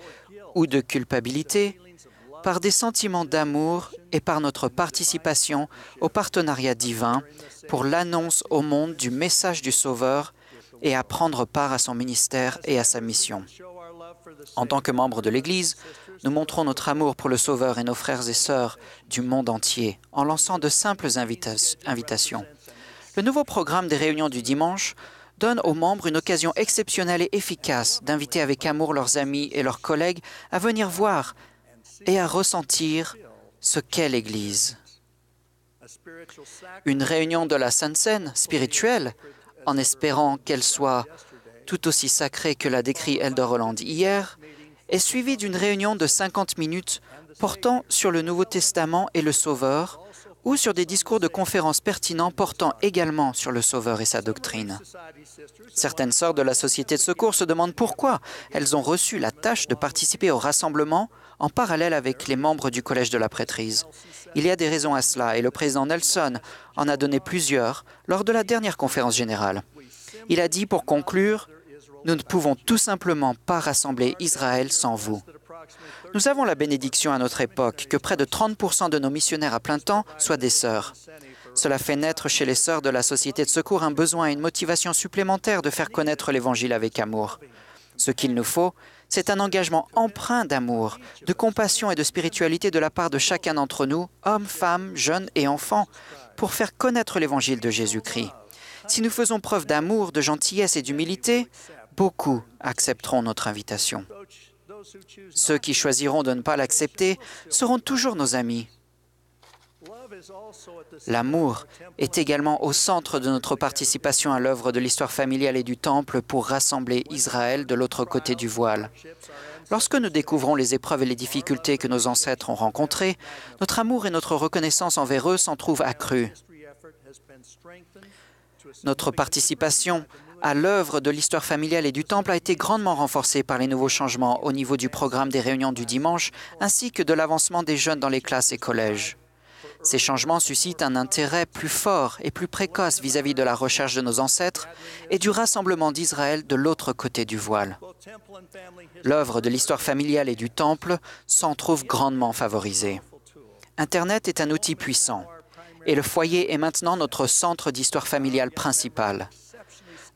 [SPEAKER 8] ou de culpabilité par des sentiments d'amour et par notre participation au partenariat divin pour l'annonce au monde du message du Sauveur et à prendre part à son ministère et à sa mission. En tant que membre de l'Église, nous montrons notre amour pour le Sauveur et nos frères et sœurs du monde entier en lançant de simples invitations. Le nouveau programme des réunions du dimanche donne aux membres une occasion exceptionnelle et efficace d'inviter avec amour leurs amis et leurs collègues à venir voir et à ressentir ce qu'est l'Église. Une réunion de la Sainte Seine spirituelle, en espérant qu'elle soit tout aussi sacrée que l'a décrit Elder Holland hier, est suivie d'une réunion de 50 minutes portant sur le Nouveau Testament et le Sauveur, ou sur des discours de conférences pertinents portant également sur le Sauveur et sa doctrine. Certaines sœurs de la Société de secours se demandent pourquoi elles ont reçu la tâche de participer au rassemblement en parallèle avec les membres du Collège de la prêtrise. Il y a des raisons à cela et le président Nelson en a donné plusieurs lors de la dernière conférence générale. Il a dit pour conclure, « Nous ne pouvons tout simplement pas rassembler Israël sans vous. » Nous avons la bénédiction à notre époque que près de 30% de nos missionnaires à plein temps soient des sœurs. Cela fait naître chez les sœurs de la Société de secours un besoin et une motivation supplémentaire de faire connaître l'Évangile avec amour. Ce qu'il nous faut, c'est un engagement empreint d'amour, de compassion et de spiritualité de la part de chacun d'entre nous, hommes, femmes, jeunes et enfants, pour faire connaître l'Évangile de Jésus-Christ. Si nous faisons preuve d'amour, de gentillesse et d'humilité, beaucoup accepteront notre invitation. Ceux qui choisiront de ne pas l'accepter seront toujours nos amis. L'amour est également au centre de notre participation à l'œuvre de l'histoire familiale et du Temple pour rassembler Israël de l'autre côté du voile. Lorsque nous découvrons les épreuves et les difficultés que nos ancêtres ont rencontrées, notre amour et notre reconnaissance envers eux s'en trouvent accrus. Notre participation à l'œuvre de l'histoire familiale et du Temple a été grandement renforcée par les nouveaux changements au niveau du programme des réunions du dimanche, ainsi que de l'avancement des jeunes dans les classes et collèges. Ces changements suscitent un intérêt plus fort et plus précoce vis-à-vis de la recherche de nos ancêtres et du rassemblement d'Israël de l'autre côté du voile. L'œuvre de l'histoire familiale et du Temple s'en trouve grandement favorisée. Internet est un outil puissant et le foyer est maintenant notre centre d'histoire familiale principal.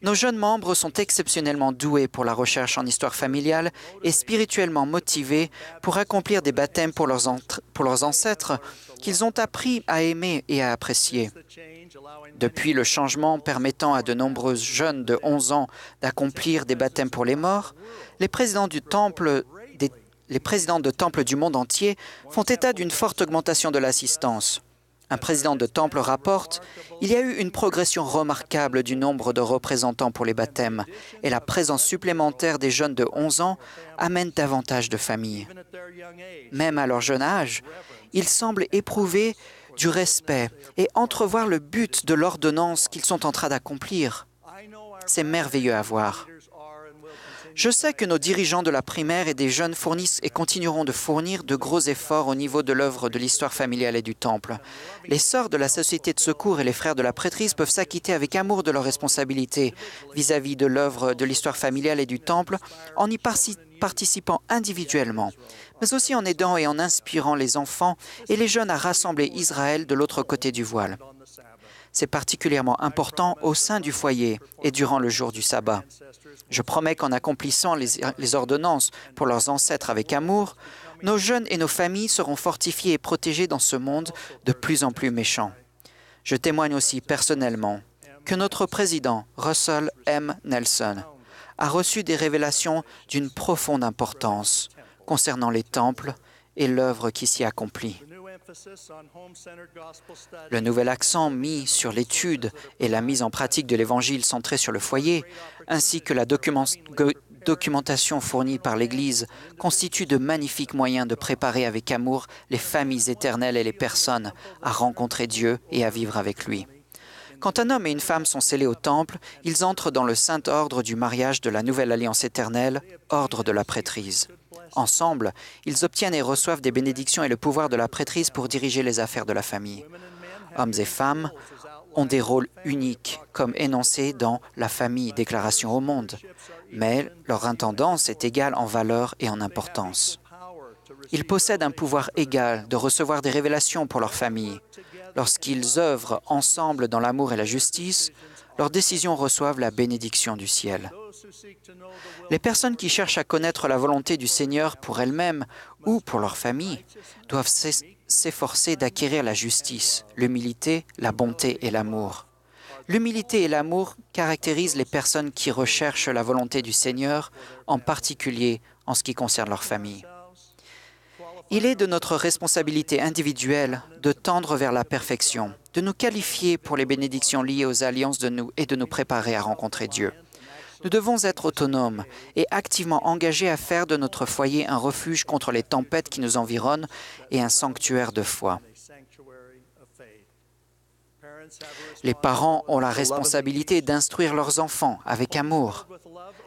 [SPEAKER 8] Nos jeunes membres sont exceptionnellement doués pour la recherche en histoire familiale et spirituellement motivés pour accomplir des baptêmes pour leurs ancêtres qu'ils ont appris à aimer et à apprécier. Depuis le changement permettant à de nombreux jeunes de 11 ans d'accomplir des baptêmes pour les morts, les présidents de temples du monde entier font état d'une forte augmentation de l'assistance. Un président de temple rapporte « Il y a eu une progression remarquable du nombre de représentants pour les baptêmes et la présence supplémentaire des jeunes de 11 ans amène davantage de familles. Même à leur jeune âge, ils semblent éprouver du respect et entrevoir le but de l'ordonnance qu'ils sont en train d'accomplir. C'est merveilleux à voir. Je sais que nos dirigeants de la primaire et des jeunes fournissent et continueront de fournir de gros efforts au niveau de l'œuvre de l'histoire familiale et du Temple. Les sœurs de la Société de secours et les frères de la prêtrise peuvent s'acquitter avec amour de leurs responsabilités vis-à-vis de l'œuvre de l'histoire familiale et du Temple en y participant individuellement, mais aussi en aidant et en inspirant les enfants et les jeunes à rassembler Israël de l'autre côté du voile. C'est particulièrement important au sein du foyer et durant le jour du sabbat. Je promets qu'en accomplissant les ordonnances pour leurs ancêtres avec amour, nos jeunes et nos familles seront fortifiés et protégés dans ce monde de plus en plus méchant. Je témoigne aussi personnellement que notre président, Russell M. Nelson, a reçu des révélations d'une profonde importance concernant les temples et l'œuvre qui s'y accomplit. Le nouvel accent mis sur l'étude et la mise en pratique de l'Évangile centré sur le foyer, ainsi que la documentation fournie par l'Église, constitue de magnifiques moyens de préparer avec amour les familles éternelles et les personnes à rencontrer Dieu et à vivre avec lui. Quand un homme et une femme sont scellés au temple, ils entrent dans le saint ordre du mariage de la nouvelle alliance éternelle, ordre de la prêtrise. Ensemble, ils obtiennent et reçoivent des bénédictions et le pouvoir de la prêtrise pour diriger les affaires de la famille. Hommes et femmes ont des rôles uniques, comme énoncés dans la famille, déclaration au monde, mais leur intendance est égale en valeur et en importance. Ils possèdent un pouvoir égal de recevoir des révélations pour leur famille. Lorsqu'ils œuvrent ensemble dans l'amour et la justice, leurs décisions reçoivent la bénédiction du ciel. Les personnes qui cherchent à connaître la volonté du Seigneur pour elles-mêmes ou pour leur famille doivent s'efforcer d'acquérir la justice, l'humilité, la bonté et l'amour. L'humilité et l'amour caractérisent les personnes qui recherchent la volonté du Seigneur, en particulier en ce qui concerne leur famille. Il est de notre responsabilité individuelle de tendre vers la perfection, de nous qualifier pour les bénédictions liées aux alliances de nous et de nous préparer à rencontrer Dieu. Nous devons être autonomes et activement engagés à faire de notre foyer un refuge contre les tempêtes qui nous environnent et un sanctuaire de foi. Les parents ont la responsabilité d'instruire leurs enfants avec amour.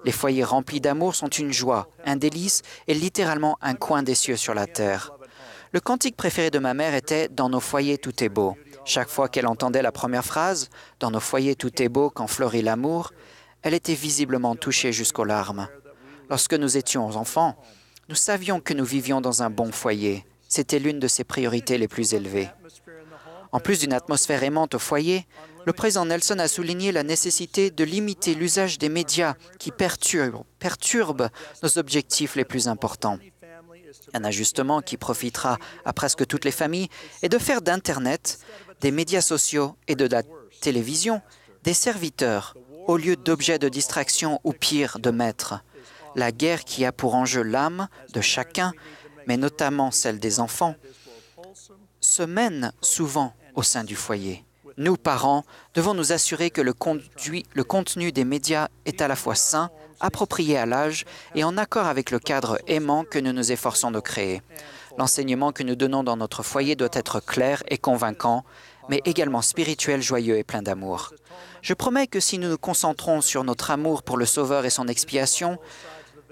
[SPEAKER 8] Les foyers remplis d'amour sont une joie, un délice et littéralement un coin des cieux sur la terre. Le cantique préféré de ma mère était « Dans nos foyers, tout est beau ». Chaque fois qu'elle entendait la première phrase « Dans nos foyers, tout est beau quand fleurit l'amour », elle était visiblement touchée jusqu'aux larmes. Lorsque nous étions enfants, nous savions que nous vivions dans un bon foyer. C'était l'une de ses priorités les plus élevées. En plus d'une atmosphère aimante au foyer, le président Nelson a souligné la nécessité de limiter l'usage des médias qui perturbent nos objectifs les plus importants. Un ajustement qui profitera à presque toutes les familles est de faire d'Internet, des médias sociaux et de la télévision des serviteurs au lieu d'objets de distraction ou pire, de maîtres. La guerre qui a pour enjeu l'âme de chacun, mais notamment celle des enfants, se mène souvent au sein du foyer. Nous, parents, devons nous assurer que le contenu des médias est à la fois sain, approprié à l'âge et en accord avec le cadre aimant que nous nous efforçons de créer. L'enseignement que nous donnons dans notre foyer doit être clair et convaincant, mais également spirituel, joyeux et plein d'amour. Je promets que si nous nous concentrons sur notre amour pour le Sauveur et son expiation,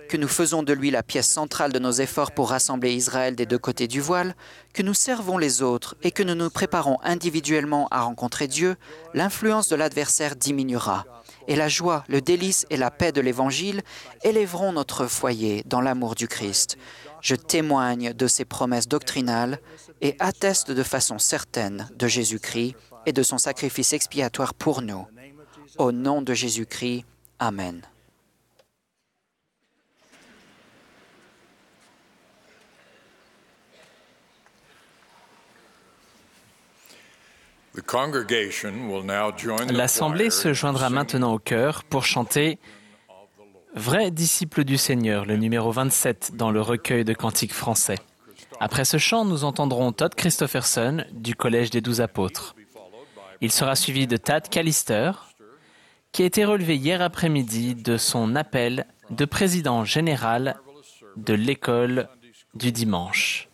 [SPEAKER 8] que nous faisons de lui la pièce centrale de nos efforts pour rassembler Israël des deux côtés du voile, que nous servons les autres et que nous nous préparons individuellement à rencontrer Dieu, l'influence de l'adversaire diminuera. Et la joie, le délice et la paix de l'Évangile élèveront notre foyer dans l'amour du Christ. Je témoigne de ses promesses doctrinales et atteste de façon certaine de Jésus-Christ et de son sacrifice expiatoire pour nous. Au nom de Jésus-Christ, Amen.
[SPEAKER 3] L'Assemblée se joindra maintenant au chœur pour chanter « Vrai disciple du Seigneur », le numéro 27 dans le recueil de cantiques français. Après ce chant, nous entendrons Todd Christopherson du Collège des 12 apôtres. Il sera suivi de Tad Callister, qui a été relevé hier après-midi de son appel de président général de l'école du dimanche.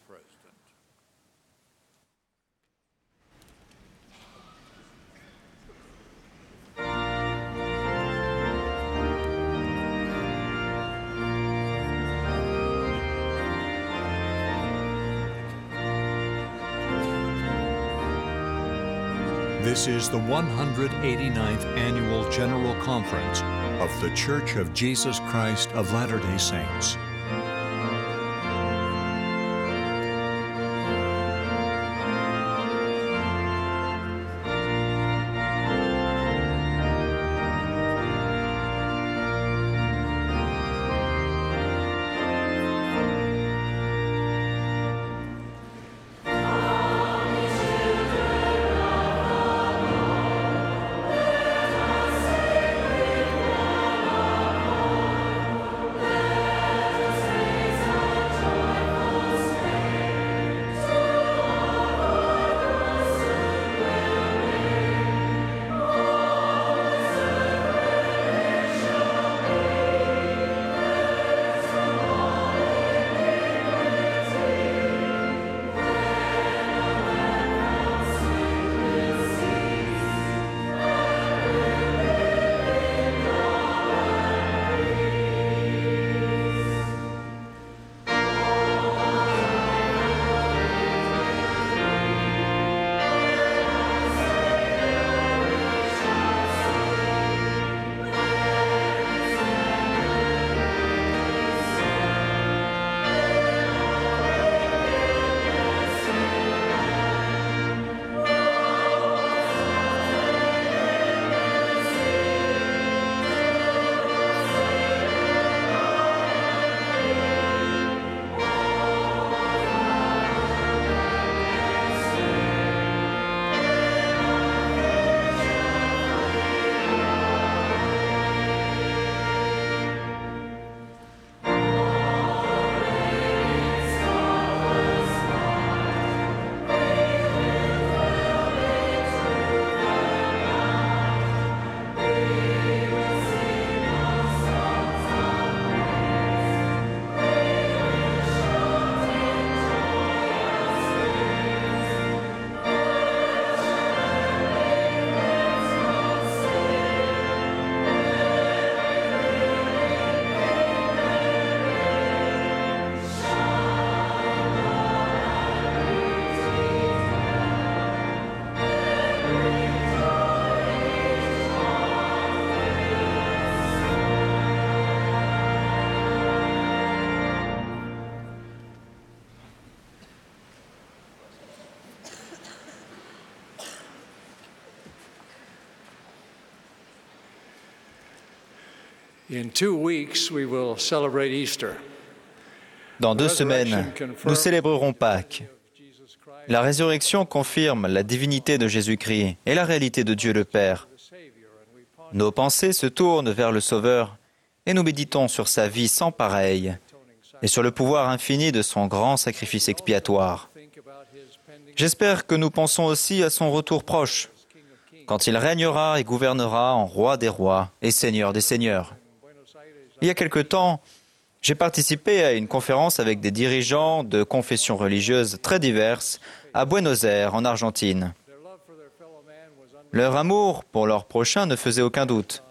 [SPEAKER 1] This is the 189th Annual General Conference of The Church of Jesus Christ of Latter-day Saints.
[SPEAKER 6] Dans 2 semaines, nous célébrerons Pâques. La résurrection confirme la divinité de Jésus-Christ et la réalité de Dieu le Père. Nos pensées se tournent vers le Sauveur et nous méditons sur sa vie sans pareille et sur le pouvoir infini de son grand sacrifice expiatoire. J'espère que nous pensons aussi à son retour proche, quand il régnera et gouvernera en roi des rois et seigneur des seigneurs. Il y a quelque temps, j'ai participé à une conférence avec des dirigeants de confessions religieuses très diverses à Buenos Aires, en Argentine. Leur amour pour leur prochain ne faisait aucun doute.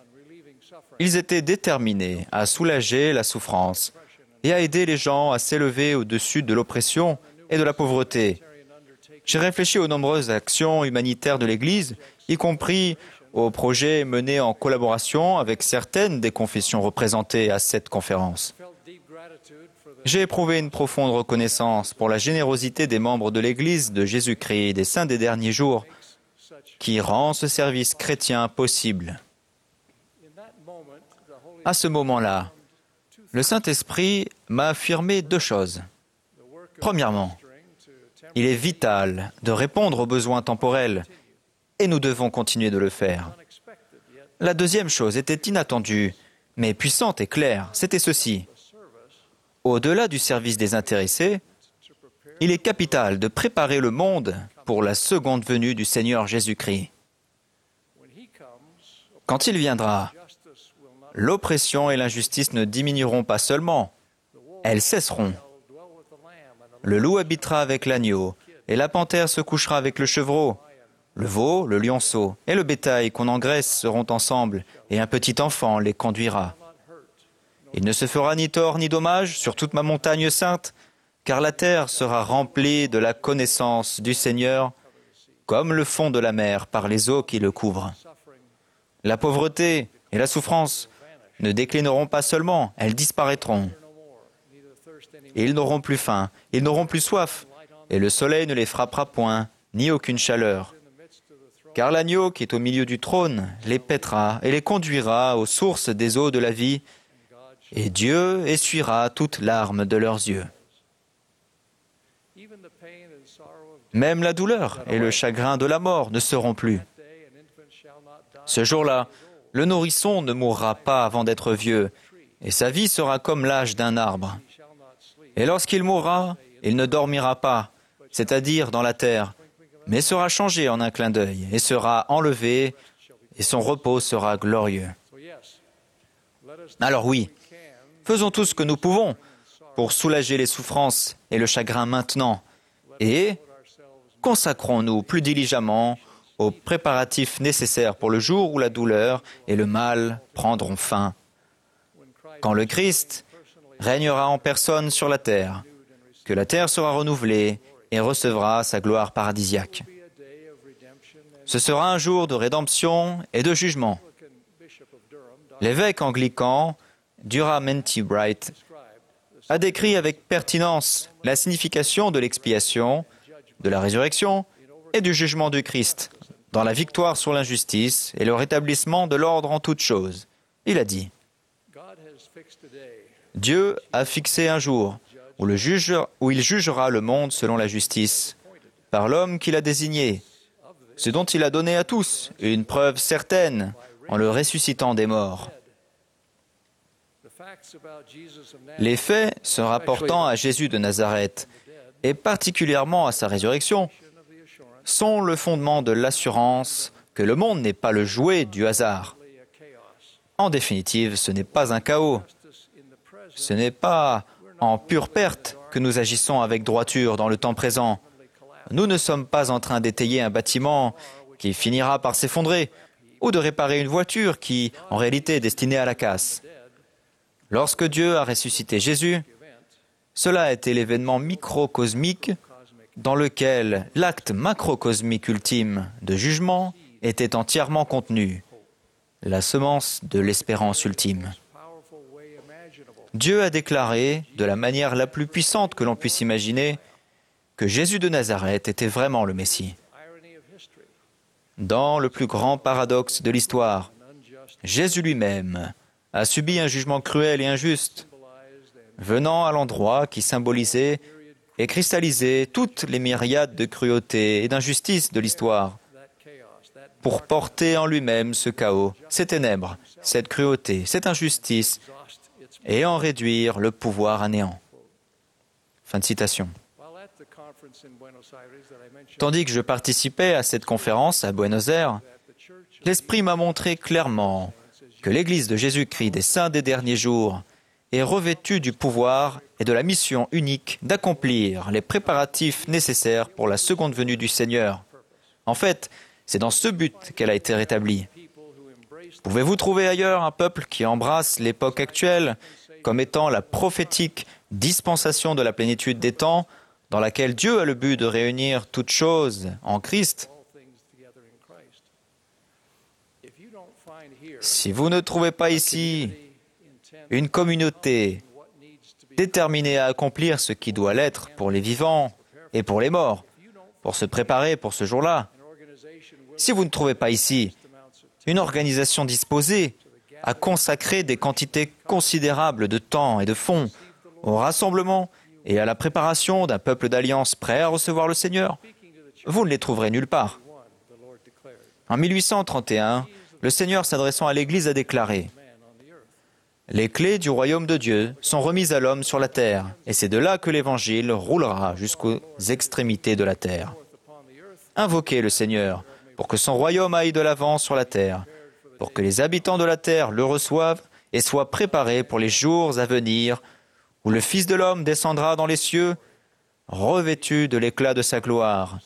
[SPEAKER 6] Ils étaient déterminés à soulager la souffrance et à aider les gens à s'élever au-dessus de l'oppression et de la pauvreté. J'ai réfléchi aux nombreuses actions humanitaires de l'Église, y compris aux projets menés en collaboration avec certaines des confessions représentées à cette conférence. J'ai éprouvé une profonde reconnaissance pour la générosité des membres de l'Église de Jésus-Christ des saints des derniers jours, qui rend ce service chrétien possible. À ce moment-là, le Saint-Esprit m'a affirmé 2 choses. Premièrement, il est vital de répondre aux besoins temporels et nous devons continuer de le faire. La deuxième chose était inattendue, mais puissante et claire. C'était ceci. Au-delà du service des intéressés, il est capital de préparer le monde pour la seconde venue du Seigneur Jésus-Christ. Quand il viendra, l'oppression et l'injustice ne diminueront pas seulement, elles cesseront. Le loup habitera avec l'agneau, et la panthère se couchera avec le chevreau. Le veau, le lionceau et le bétail qu'on engraisse seront ensemble, et un petit enfant les conduira. Il ne se fera ni tort ni dommage sur toute ma montagne sainte, car la terre sera remplie de la connaissance du Seigneur, comme le fond de la mer par les eaux qui le couvrent. La pauvreté et la souffrance ne déclineront pas seulement, elles disparaîtront. Ils n'auront plus faim, ils n'auront plus soif, et le soleil ne les frappera point, ni aucune chaleur. Car l'agneau qui est au milieu du trône les paîtra et les conduira aux sources des eaux de la vie, et Dieu essuiera toute larme de leurs yeux. Même la douleur et le chagrin de la mort ne seront plus. Ce jour-là, le nourrisson ne mourra pas avant d'être vieux, et sa vie sera comme l'âge d'un arbre. Et lorsqu'il mourra, il ne dormira pas, c'est-à-dire dans la terre, mais sera changé en un clin d'œil, et sera enlevé, et son repos sera glorieux. Alors oui, faisons tout ce que nous pouvons pour soulager les souffrances et le chagrin maintenant, et consacrons-nous plus diligemment aux préparatifs nécessaires pour le jour où la douleur et le mal prendront fin. Quand le Christ régnera en personne sur la terre, que la terre sera renouvelée et recevra sa gloire paradisiaque. Ce sera un jour de rédemption et de jugement. L'évêque anglican Durham N.T. Bright a décrit avec pertinence la signification de l'expiation, de la résurrection et du jugement du Christ, dans la victoire sur l'injustice et le rétablissement de l'ordre en toutes choses. Il a dit, « Dieu a fixé un jour où il jugera le monde selon la justice, par l'homme qu'il a désigné, ce dont il a donné à tous une preuve certaine en le ressuscitant des morts. » Les faits se rapportant à Jésus de Nazareth, et particulièrement à sa résurrection, sont le fondement de l'assurance que le monde n'est pas le jouet du hasard. En définitive, ce n'est pas un chaos. Ce n'est pas en pure perte que nous agissons avec droiture dans le temps présent. Nous ne sommes pas en train d'étayer un bâtiment qui finira par s'effondrer ou de réparer une voiture qui, en réalité, est destinée à la casse. Lorsque Dieu a ressuscité Jésus, cela a été l'événement microcosmique dans lequel l'acte macrocosmique ultime de jugement était entièrement contenu, la semence de l'espérance ultime. Dieu a déclaré, de la manière la plus puissante que l'on puisse imaginer, que Jésus de Nazareth était vraiment le Messie. Dans le plus grand paradoxe de l'histoire, Jésus lui-même a subi un jugement cruel et injuste, venant à l'endroit qui symbolisait et cristallisait toutes les myriades de cruauté et d'injustice de l'histoire, pour porter en lui-même ce chaos, ces ténèbres, cette cruauté, cette injustice, et en réduire le pouvoir à néant. » Fin de citation. Tandis que je participais à cette conférence à Buenos Aires, l'Esprit m'a montré clairement que l'Église de Jésus-Christ des Saints des derniers jours est revêtue du pouvoir et de la mission unique d'accomplir les préparatifs nécessaires pour la seconde venue du Seigneur. En fait, c'est dans ce but qu'elle a été rétablie. Pouvez-vous trouver ailleurs un peuple qui embrasse l'époque actuelle comme étant la prophétique dispensation de la plénitude des temps, dans laquelle Dieu a le but de réunir toutes choses en Christ? Si vous ne trouvez pas ici une communauté déterminée à accomplir ce qui doit l'être pour les vivants et pour les morts, pour se préparer pour ce jour-là, si vous ne trouvez pas ici une organisation disposée à consacrer des quantités considérables de temps et de fonds au rassemblement et à la préparation d'un peuple d'alliance prêt à recevoir le Seigneur, vous ne les trouverez nulle part. En 1831, le Seigneur s'adressant à l'Église a déclaré « Les clés du royaume de Dieu sont remises à l'homme sur la terre, et c'est de là que l'Évangile roulera jusqu'aux extrémités de la terre. Invoquez le Seigneur pour que son royaume aille de l'avant sur la terre, pour que les habitants de la terre le reçoivent et soient préparés pour les jours à venir, où le Fils de l'homme descendra dans les cieux, revêtu de l'éclat de sa gloire,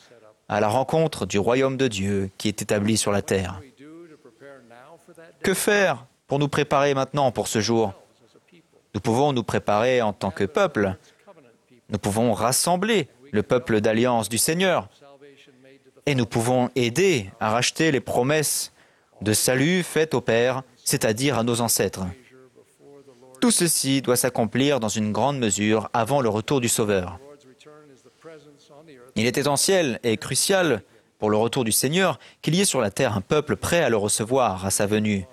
[SPEAKER 6] à la rencontre du royaume de Dieu qui est établi sur la terre. » Que faire pour nous préparer maintenant pour ce jour? Nous pouvons nous préparer en tant que peuple. Nous pouvons rassembler le peuple d'alliance du Seigneur. Et nous pouvons aider à racheter les promesses de salut faites au Père, c'est-à-dire à nos ancêtres. Tout ceci doit s'accomplir dans une grande mesure avant le retour du Sauveur. Il est essentiel et crucial pour le retour du Seigneur qu'il y ait sur la terre un peuple prêt à le recevoir à sa venue.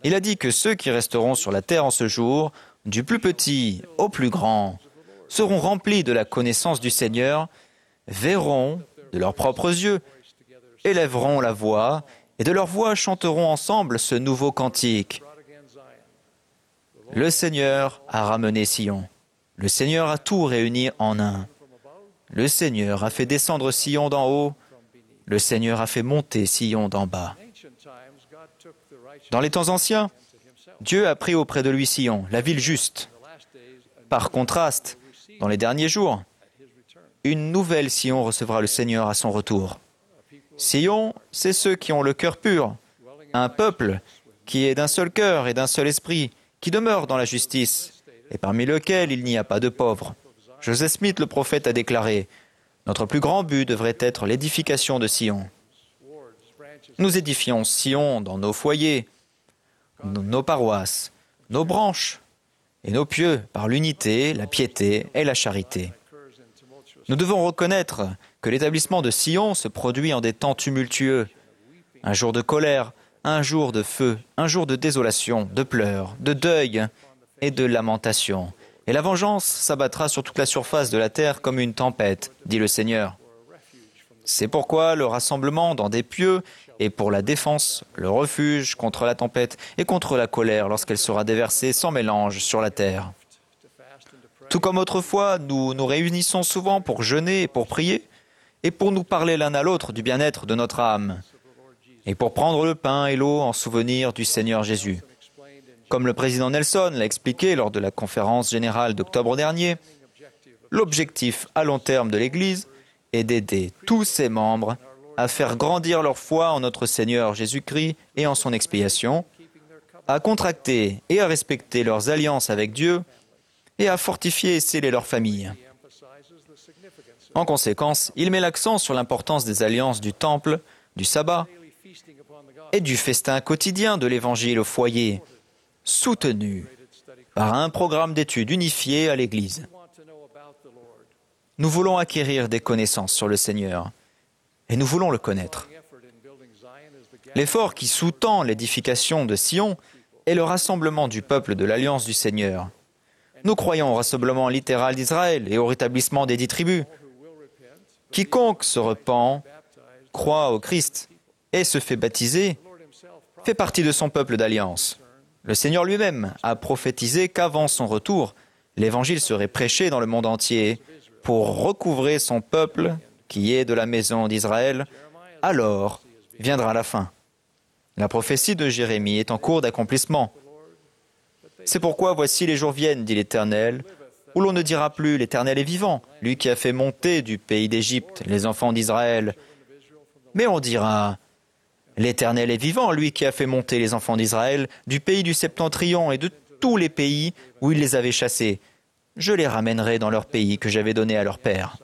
[SPEAKER 6] Il a dit que ceux qui resteront sur la terre en ce jour, du plus petit au plus grand, seront remplis de la connaissance du Seigneur, verront de leurs propres yeux, élèveront la voix, et de leur voix chanteront ensemble ce nouveau cantique. Le Seigneur a ramené Sion. Le Seigneur a tout réuni en un. Le Seigneur a fait descendre Sion d'en haut. Le Seigneur a fait monter Sion d'en bas. Dans les temps anciens, Dieu a pris auprès de lui Sion, la ville juste. Par contraste, dans les derniers jours, une nouvelle Sion recevra le Seigneur à son retour. Sion, c'est ceux qui ont le cœur pur, un peuple qui est d'un seul cœur et d'un seul esprit, qui demeure dans la justice, et parmi lequel il n'y a pas de pauvres. Joseph Smith, le prophète, a déclaré « Notre plus grand but devrait être l'édification de Sion. » Nous édifions Sion dans nos foyers, nos paroisses, nos branches et nos pieux par l'unité, la piété et la charité. Nous devons reconnaître que l'établissement de Sion se produit en des temps tumultueux. Un jour de colère, un jour de feu, un jour de désolation, de pleurs, de deuil et de lamentation. Et la vengeance s'abattra sur toute la surface de la terre comme une tempête, dit le Seigneur. C'est pourquoi le rassemblement dans des pieux est pour la défense, le refuge contre la tempête et contre la colère lorsqu'elle sera déversée sans mélange sur la terre. Tout comme autrefois, nous nous réunissons souvent pour jeûner et pour prier, et pour nous parler l'un à l'autre du bien-être de notre âme, et pour prendre le pain et l'eau en souvenir du Seigneur Jésus. Comme le président Nelson l'a expliqué lors de la conférence générale d'octobre dernier, l'objectif à long terme de l'Église est d'aider tous ses membres à faire grandir leur foi en notre Seigneur Jésus-Christ et en son expiation, à contracter et à respecter leurs alliances avec Dieu et à fortifier et sceller leurs familles. En conséquence, il met l'accent sur l'importance des alliances du temple, du sabbat et du festin quotidien de l'Évangile au foyer, soutenu par un programme d'études unifié à l'Église. Nous voulons acquérir des connaissances sur le Seigneur et nous voulons le connaître. L'effort qui sous-tend l'édification de Sion est le rassemblement du peuple de l'Alliance du Seigneur. Nous croyons au rassemblement littéral d'Israël et au rétablissement des 10 tribus. Quiconque se repent, croit au Christ et se fait baptiser, fait partie de son peuple d'alliance. Le Seigneur lui-même a prophétisé qu'avant son retour, l'Évangile serait prêché dans le monde entier pour recouvrer son peuple qui est de la maison d'Israël. Alors viendra la fin. La prophétie de Jérémie est en cours d'accomplissement. C'est pourquoi voici les jours viennent, dit l'Éternel, où l'on ne dira plus « l'Éternel est vivant, lui qui a fait monter du pays d'Égypte les enfants d'Israël ». Mais on dira « l'Éternel est vivant, lui qui a fait monter les enfants d'Israël du pays du Septentrion et de tous les pays où il les avait chassés. Je les ramènerai dans leur pays que j'avais donné à leur père. »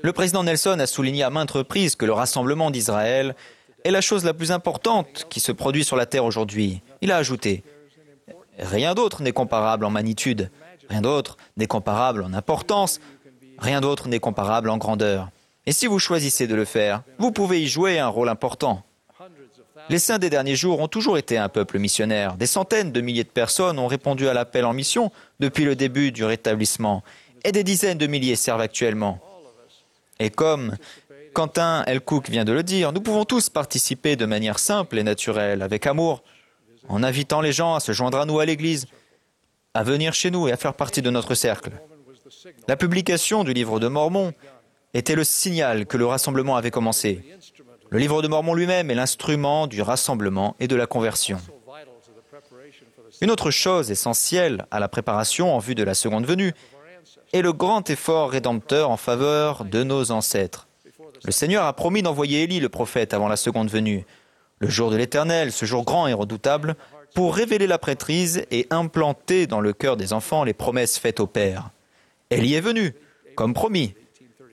[SPEAKER 6] Le président Nelson a souligné à maintes reprises que le rassemblement d'Israël est la chose la plus importante qui se produit sur la terre aujourd'hui. Il a ajouté « Rien d'autre n'est comparable en magnitude, rien d'autre n'est comparable en importance, rien d'autre n'est comparable en grandeur. Et si vous choisissez de le faire, vous pouvez y jouer un rôle important. » Les saints des derniers jours ont toujours été un peuple missionnaire. Des centaines de milliers de personnes ont répondu à l'appel en mission depuis le début du rétablissement, et des dizaines de milliers servent actuellement. Et comme Quentin L. Cook vient de le dire, nous pouvons tous participer de manière simple et naturelle, avec amour, en invitant les gens à se joindre à nous à l'Église, à venir chez nous et à faire partie de notre cercle. La publication du livre de Mormon était le signal que le rassemblement avait commencé. Le livre de Mormon lui-même est l'instrument du rassemblement et de la conversion. Une autre chose essentielle à la préparation en vue de la seconde venue est le grand effort rédempteur en faveur de nos ancêtres. Le Seigneur a promis d'envoyer Élie le prophète avant la seconde venue, le jour de l'Éternel, ce jour grand et redoutable, pour révéler la prêtrise et implanter dans le cœur des enfants les promesses faites au Père. Élie est venu, comme promis.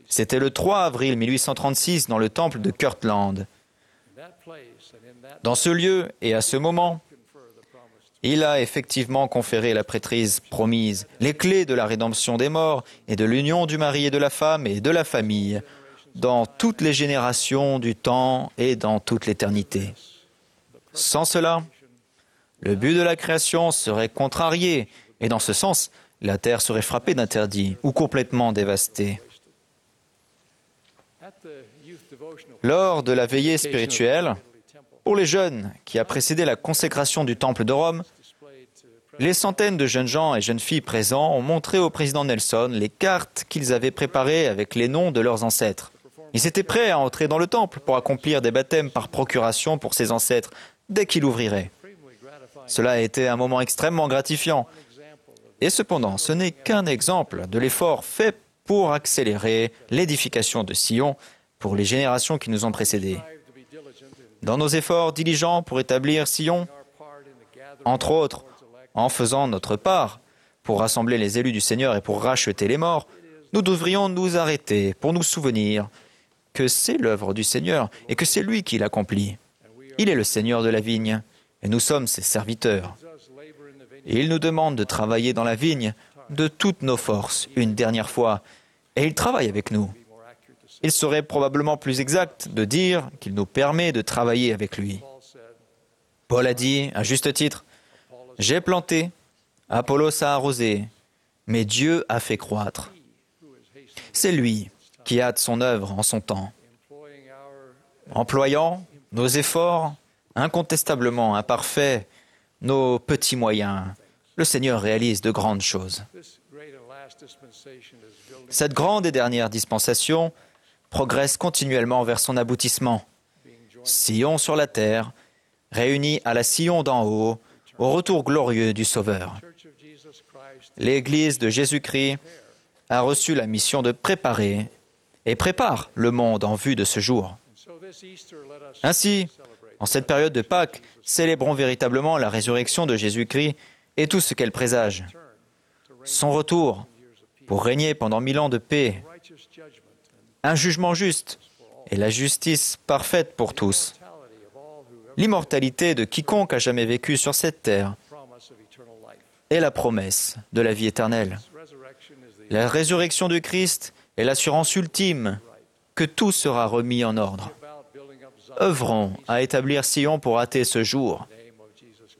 [SPEAKER 6] C'était le 3 avril 1836 dans le temple de Kirtland. Dans ce lieu et à ce moment, il a effectivement conféré la prêtrise promise, les clés de la rédemption des morts et de l'union du mari et de la femme et de la famille, dans toutes les générations du temps et dans toute l'éternité. Sans cela, le but de la création serait contrarié, et dans ce sens, la terre serait frappée d'interdit ou complètement dévastée. Lors de la veillée spirituelle, pour les jeunes qui a précédé la consécration du Temple de Rome, les centaines de jeunes gens et jeunes filles présents ont montré au président Nelson les cartes qu'ils avaient préparées avec les noms de leurs ancêtres. Ils étaient prêts à entrer dans le temple pour accomplir des baptêmes par procuration pour ses ancêtres dès qu'il ouvrirait. Cela a été un moment extrêmement gratifiant. Et cependant, ce n'est qu'un exemple de l'effort fait pour accélérer l'édification de Sion pour les générations qui nous ont précédés. Dans nos efforts diligents pour établir Sion, entre autres, en faisant notre part pour rassembler les élus du Seigneur et pour racheter les morts, nous devrions nous arrêter pour nous souvenir que c'est l'œuvre du Seigneur et que c'est lui qui l'accomplit. Il est le Seigneur de la vigne et nous sommes ses serviteurs. Il nous demande de travailler dans la vigne de toutes nos forces une dernière fois et il travaille avec nous. Il serait probablement plus exact de dire qu'il nous permet de travailler avec lui. Paul a dit, à juste titre, « J'ai planté, Apollos a arrosé, mais Dieu a fait croître. » C'est lui qui hâte son œuvre en son temps. Employant nos efforts, incontestablement imparfaits, nos petits moyens, le Seigneur réalise de grandes choses. Cette grande et dernière dispensation progresse continuellement vers son aboutissement. Sion sur la terre, réunie à la Sion d'en haut, au retour glorieux du Sauveur. L'Église de Jésus-Christ a reçu la mission de préparer et prépare le monde en vue de ce jour. Ainsi, en cette période de Pâques, célébrons véritablement la résurrection de Jésus-Christ et tout ce qu'elle présage. Son retour pour régner pendant 1000 ans de paix, un jugement juste et la justice parfaite pour tous. L'immortalité de quiconque a jamais vécu sur cette terre est la promesse de la vie éternelle. La résurrection du Christ est l'assurance ultime que tout sera remis en ordre. Œuvrons à établir Sion pour hâter ce jour.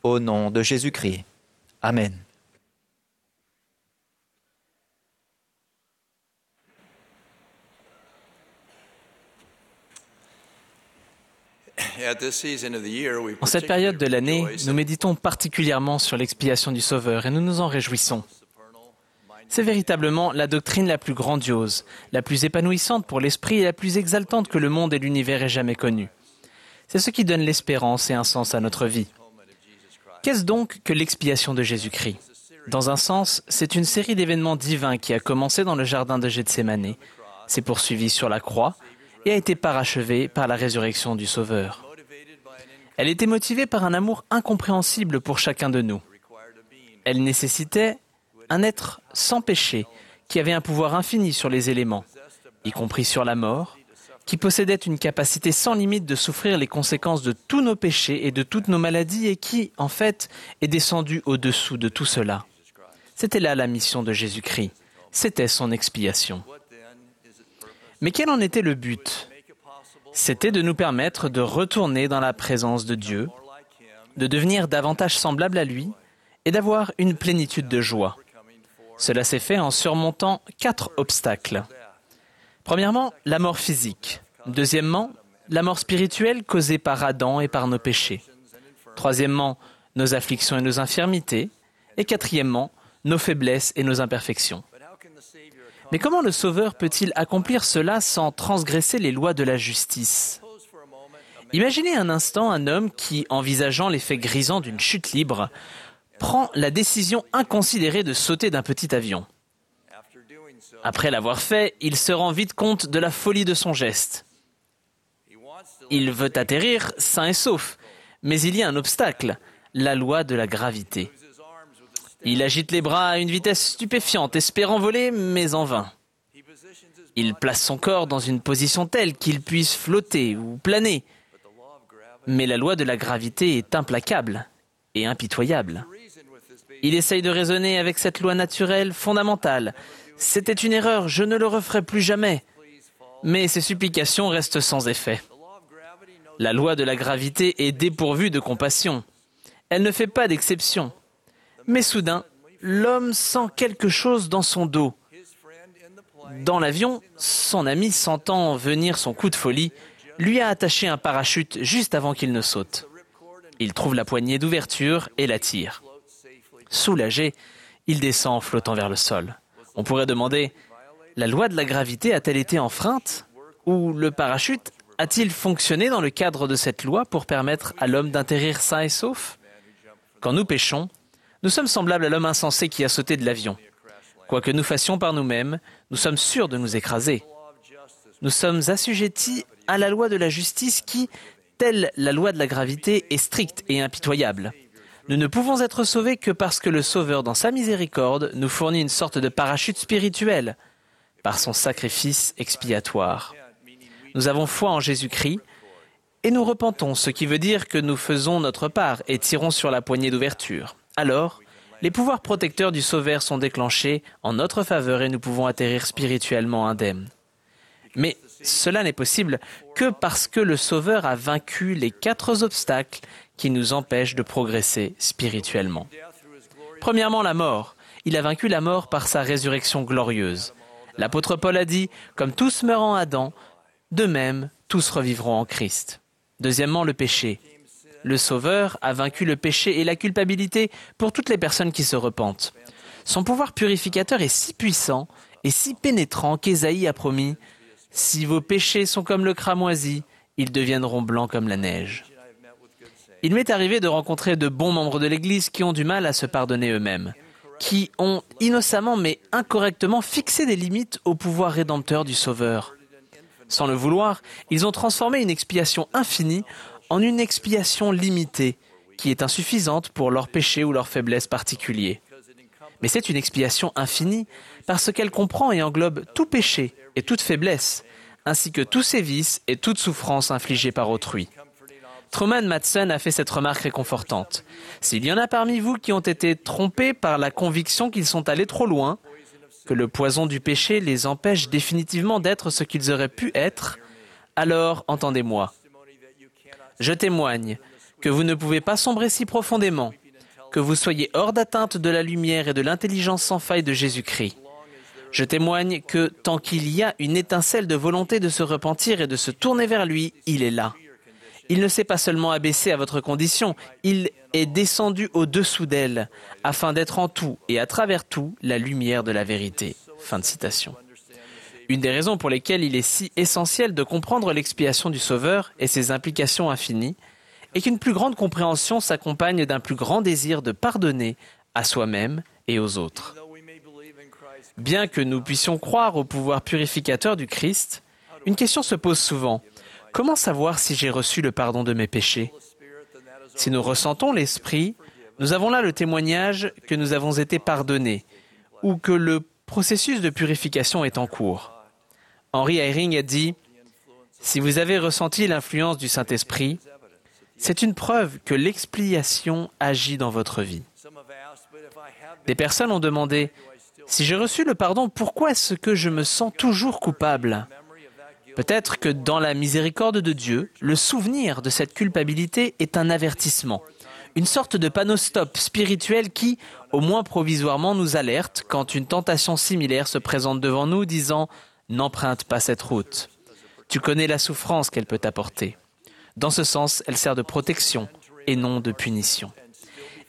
[SPEAKER 6] Au nom de Jésus-Christ. Amen.
[SPEAKER 3] En cette période de l'année, nous méditons particulièrement sur l'expiation du Sauveur et nous nous en réjouissons. C'est véritablement la doctrine la plus grandiose, la plus épanouissante pour l'esprit et la plus exaltante que le monde et l'univers aient jamais connue. C'est ce qui donne l'espérance et un sens à notre vie. Qu'est-ce donc que l'expiation de Jésus-Christ ? Dans un sens, c'est une série d'événements divins qui a commencé dans le jardin de Gethsémanée, s'est poursuivie sur la croix et a été parachevée par la résurrection du Sauveur. Elle était motivée par un amour incompréhensible pour chacun de nous. Elle nécessitait un être sans péché, qui avait un pouvoir infini sur les éléments, y compris sur la mort, qui possédait une capacité sans limite de souffrir les conséquences de tous nos péchés et de toutes nos maladies et qui, en fait, est descendu au-dessous de tout cela. C'était là la mission de Jésus-Christ. C'était son expiation. Mais quel en était le but ? C'était de nous permettre de retourner dans la présence de Dieu, de devenir davantage semblable à lui et d'avoir une plénitude de joie. Cela s'est fait en surmontant 4 obstacles. Premièrement, la mort physique. Deuxièmement, la mort spirituelle causée par Adam et par nos péchés. Troisièmement, nos afflictions et nos infirmités. Et quatrièmement, nos faiblesses et nos imperfections. Mais comment le Sauveur peut-il accomplir cela sans transgresser les lois de la justice ? Imaginez un instant un homme qui, envisageant l'effet grisant d'une chute libre, prend la décision inconsidérée de sauter d'un petit avion. Après l'avoir fait, il se rend vite compte de la folie de son geste. Il veut atterrir sain et sauf, mais il y a un obstacle, la loi de la gravité. Il agite les bras à une vitesse stupéfiante, espérant voler, mais en vain. Il place son corps dans une position telle qu'il puisse flotter ou planer. Mais la loi de la gravité est implacable et impitoyable. Il essaye de raisonner avec cette loi naturelle fondamentale. C'était une erreur, je ne le referai plus jamais. Mais ses supplications restent sans effet. La loi de la gravité est dépourvue de compassion. Elle ne fait pas d'exception. Mais soudain, l'homme sent quelque chose dans son dos. Dans l'avion, son ami, sentant venir son coup de folie, lui a attaché un parachute juste avant qu'il ne saute. Il trouve la poignée d'ouverture et la tire. Soulagé, il descend en flottant vers le sol. On pourrait demander, la loi de la gravité a-t-elle été enfreinte ? Ou le parachute a-t-il fonctionné dans le cadre de cette loi pour permettre à l'homme d'atterrir sain et sauf ? Quand nous péchons, nous sommes semblables à l'homme insensé qui a sauté de l'avion. Quoi que nous fassions par nous-mêmes, nous sommes sûrs de nous écraser. Nous sommes assujettis à la loi de la justice qui, telle la loi de la gravité, est stricte et impitoyable. Nous ne pouvons être sauvés que parce que le Sauveur, dans sa miséricorde, nous fournit une sorte de parachute spirituel par son sacrifice expiatoire. Nous avons foi en Jésus-Christ et nous repentons, ce qui veut dire que nous faisons notre part et tirons sur la poignée d'ouverture. Alors, les pouvoirs protecteurs du Sauveur sont déclenchés en notre faveur et nous pouvons atterrir spirituellement indemnes. Mais cela n'est possible que parce que le Sauveur a vaincu les 4 obstacles qui nous empêchent de progresser spirituellement. Premièrement, la mort. Il a vaincu la mort par sa résurrection glorieuse. L'apôtre Paul a dit « Comme tous meurent en Adam, de même, tous revivront en Christ. » Deuxièmement, le péché. Le Sauveur a vaincu le péché et la culpabilité pour toutes les personnes qui se repentent. Son pouvoir purificateur est si puissant et si pénétrant qu'Ésaïe a promis « Si vos péchés sont comme le cramoisi, ils deviendront blancs comme la neige. » Il m'est arrivé de rencontrer de bons membres de l'Église qui ont du mal à se pardonner eux-mêmes, qui ont innocemment mais incorrectement fixé des limites au pouvoir rédempteur du Sauveur. Sans le vouloir, ils ont transformé une expiation infinie en une expiation limitée, qui est insuffisante pour leurs péchés ou leurs faiblesses particuliers. Mais c'est une expiation infinie parce qu'elle comprend et englobe tout péché et toute faiblesse, ainsi que tous ses vices et toute souffrance infligée par autrui. Truman Madsen a fait cette remarque réconfortante. S'il y en a parmi vous qui ont été trompés par la conviction qu'ils sont allés trop loin, que le poison du péché les empêche définitivement d'être ce qu'ils auraient pu être, alors entendez-moi. Je témoigne que vous ne pouvez pas sombrer si profondément, que vous soyez hors d'atteinte de la lumière et de l'intelligence sans faille de Jésus-Christ. Je témoigne que tant qu'il y a une étincelle de volonté de se repentir et de se tourner vers lui, il est là. Il ne s'est pas seulement abaissé à votre condition, il est descendu au-dessous d'elle, afin d'être en tout et à travers tout la lumière de la vérité. » Fin de citation. Une des raisons pour lesquelles il est si essentiel de comprendre l'expiation du Sauveur et ses implications infinies est qu'une plus grande compréhension s'accompagne d'un plus grand désir de pardonner à soi-même et aux autres. Bien que nous puissions croire au pouvoir purificateur du Christ, une question se pose souvent. Comment savoir si j'ai reçu le pardon de mes péchés? Si nous ressentons l'Esprit, nous avons là le témoignage que nous avons été pardonnés ou que le processus de purification est en cours. Henry Eyring a dit « Si vous avez ressenti l'influence du Saint-Esprit, c'est une preuve que l'expiation agit dans votre vie. » Des personnes ont demandé « Si j'ai reçu le pardon, pourquoi est-ce que je me sens toujours coupable ?» Peut-être que dans la miséricorde de Dieu, le souvenir de cette culpabilité est un avertissement, une sorte de panneau stop spirituel qui, au moins provisoirement, nous alerte quand une tentation similaire se présente devant nous disant « N'emprunte pas cette route. Tu connais la souffrance qu'elle peut t'apporter. » Dans ce sens, elle sert de protection et non de punition.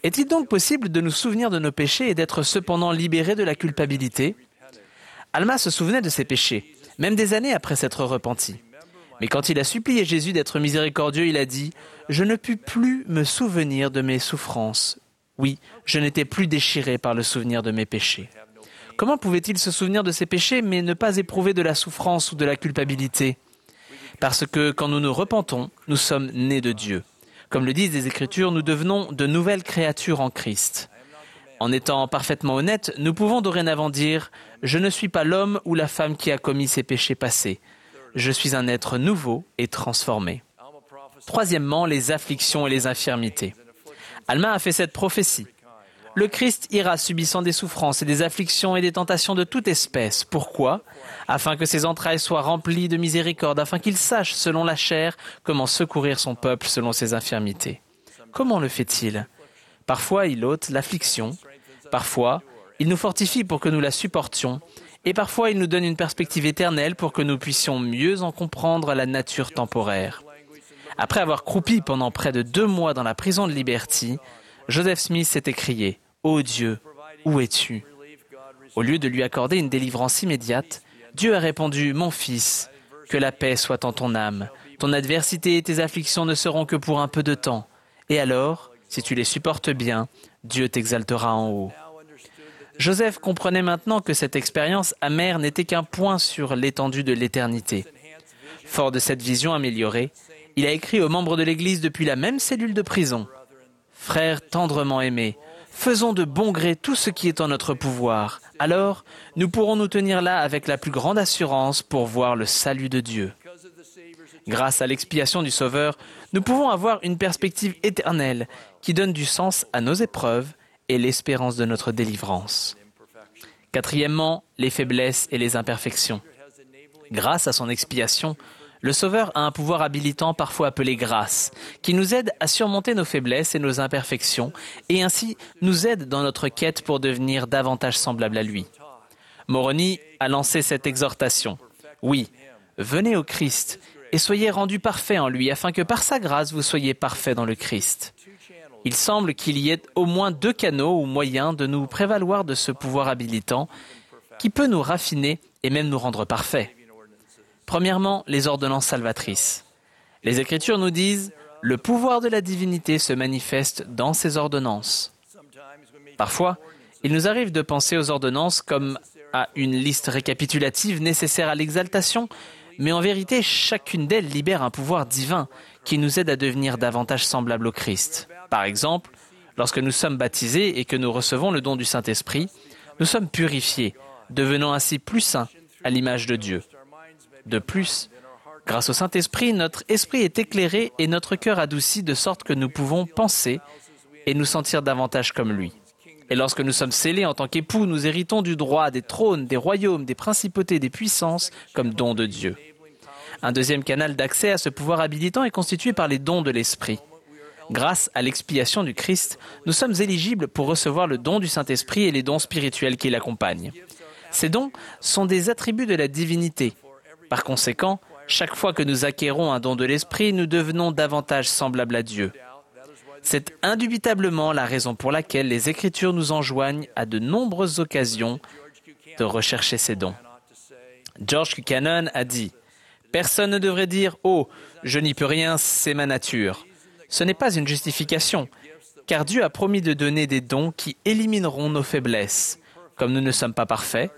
[SPEAKER 3] Est-il donc possible de nous souvenir de nos péchés et d'être cependant libérés de la culpabilité? Alma se souvenait de ses péchés, même des années après s'être repenti. Mais quand il a supplié Jésus d'être miséricordieux, il a dit « Je ne pus plus me souvenir de mes souffrances. Oui, je n'étais plus déchiré par le souvenir de mes péchés. » Comment pouvait-il se souvenir de ses péchés mais ne pas éprouver de la souffrance ou de la culpabilité? Parce que quand nous nous repentons, nous sommes nés de Dieu. Comme le disent les Écritures, nous devenons de nouvelles créatures en Christ. En étant parfaitement honnêtes, nous pouvons dorénavant dire « Je ne suis pas l'homme ou la femme qui a commis ces péchés passés. Je suis un être nouveau et transformé. » Troisièmement, les afflictions et les infirmités. Alma a fait cette prophétie. Le Christ ira subissant des souffrances et des afflictions et des tentations de toute espèce. Pourquoi? Afin que ses entrailles soient remplies de miséricorde, afin qu'il sache, selon la chair, comment secourir son peuple selon ses infirmités. Comment le fait-il? Parfois, il ôte l'affliction. Parfois, il nous fortifie pour que nous la supportions. Et parfois, il nous donne une perspective éternelle pour que nous puissions mieux en comprendre la nature temporaire. Après avoir croupi pendant près de 2 mois dans la prison de Liberty, Joseph Smith s'est écrié « Ô Dieu, où es-tu » Au lieu de lui accorder une délivrance immédiate, Dieu a répondu « Mon fils, que la paix soit en ton âme. Ton adversité et tes afflictions ne seront que pour un peu de temps. Et alors, si tu les supportes bien, Dieu t'exaltera en haut. » Joseph comprenait maintenant que cette expérience amère n'était qu'un point sur l'étendue de l'éternité. Fort de cette vision améliorée, il a écrit aux membres de l'Église depuis la même cellule de prison. « Frères tendrement aimés, faisons de bon gré tout ce qui est en notre pouvoir. Alors, nous pourrons nous tenir là avec la plus grande assurance pour voir le salut de Dieu. » Grâce à l'expiation du Sauveur, nous pouvons avoir une perspective éternelle qui donne du sens à nos épreuves et l'espérance de notre délivrance. Quatrièmement, les faiblesses et les imperfections. Grâce à son expiation, le Sauveur a un pouvoir habilitant parfois appelé grâce, qui nous aide à surmonter nos faiblesses et nos imperfections, et ainsi nous aide dans notre quête pour devenir davantage semblable à lui. Moroni a lancé cette exhortation. Oui, venez au Christ et soyez rendus parfaits en lui, afin que par sa grâce vous soyez parfaits dans le Christ. Il semble qu'il y ait au moins 2 canaux ou moyens de nous prévaloir de ce pouvoir habilitant qui peut nous raffiner et même nous rendre parfaits. Premièrement, les ordonnances salvatrices. Les Écritures nous disent « Le pouvoir de la divinité se manifeste dans ces ordonnances ». Parfois, il nous arrive de penser aux ordonnances comme à une liste récapitulative nécessaire à l'exaltation, mais en vérité, chacune d'elles libère un pouvoir divin qui nous aide à devenir davantage semblables au Christ. Par exemple, lorsque nous sommes baptisés et que nous recevons le don du Saint-Esprit, nous sommes purifiés, devenant ainsi plus saints à l'image de Dieu. De plus, grâce au Saint-Esprit, notre esprit est éclairé et notre cœur adouci de sorte que nous pouvons penser et nous sentir davantage comme lui. Et lorsque nous sommes scellés en tant qu'époux, nous héritons du droit des trônes, des royaumes, des principautés, des puissances comme dons de Dieu. Un deuxième canal d'accès à ce pouvoir habilitant est constitué par les dons de l'Esprit. Grâce à l'expiation du Christ, nous sommes éligibles pour recevoir le don du Saint-Esprit et les dons spirituels qui l'accompagnent. Ces dons sont des attributs de la divinité. Par conséquent, chaque fois que nous acquérons un don de l'Esprit, nous devenons davantage semblables à Dieu. C'est indubitablement la raison pour laquelle les Écritures nous enjoignent à de nombreuses occasions de rechercher ces dons. George Buchanan a dit « Personne ne devrait dire « Oh, je n'y peux rien, c'est ma nature ». Ce n'est pas une justification, car Dieu a promis de donner des dons qui élimineront nos faiblesses. Comme nous ne sommes pas parfaits,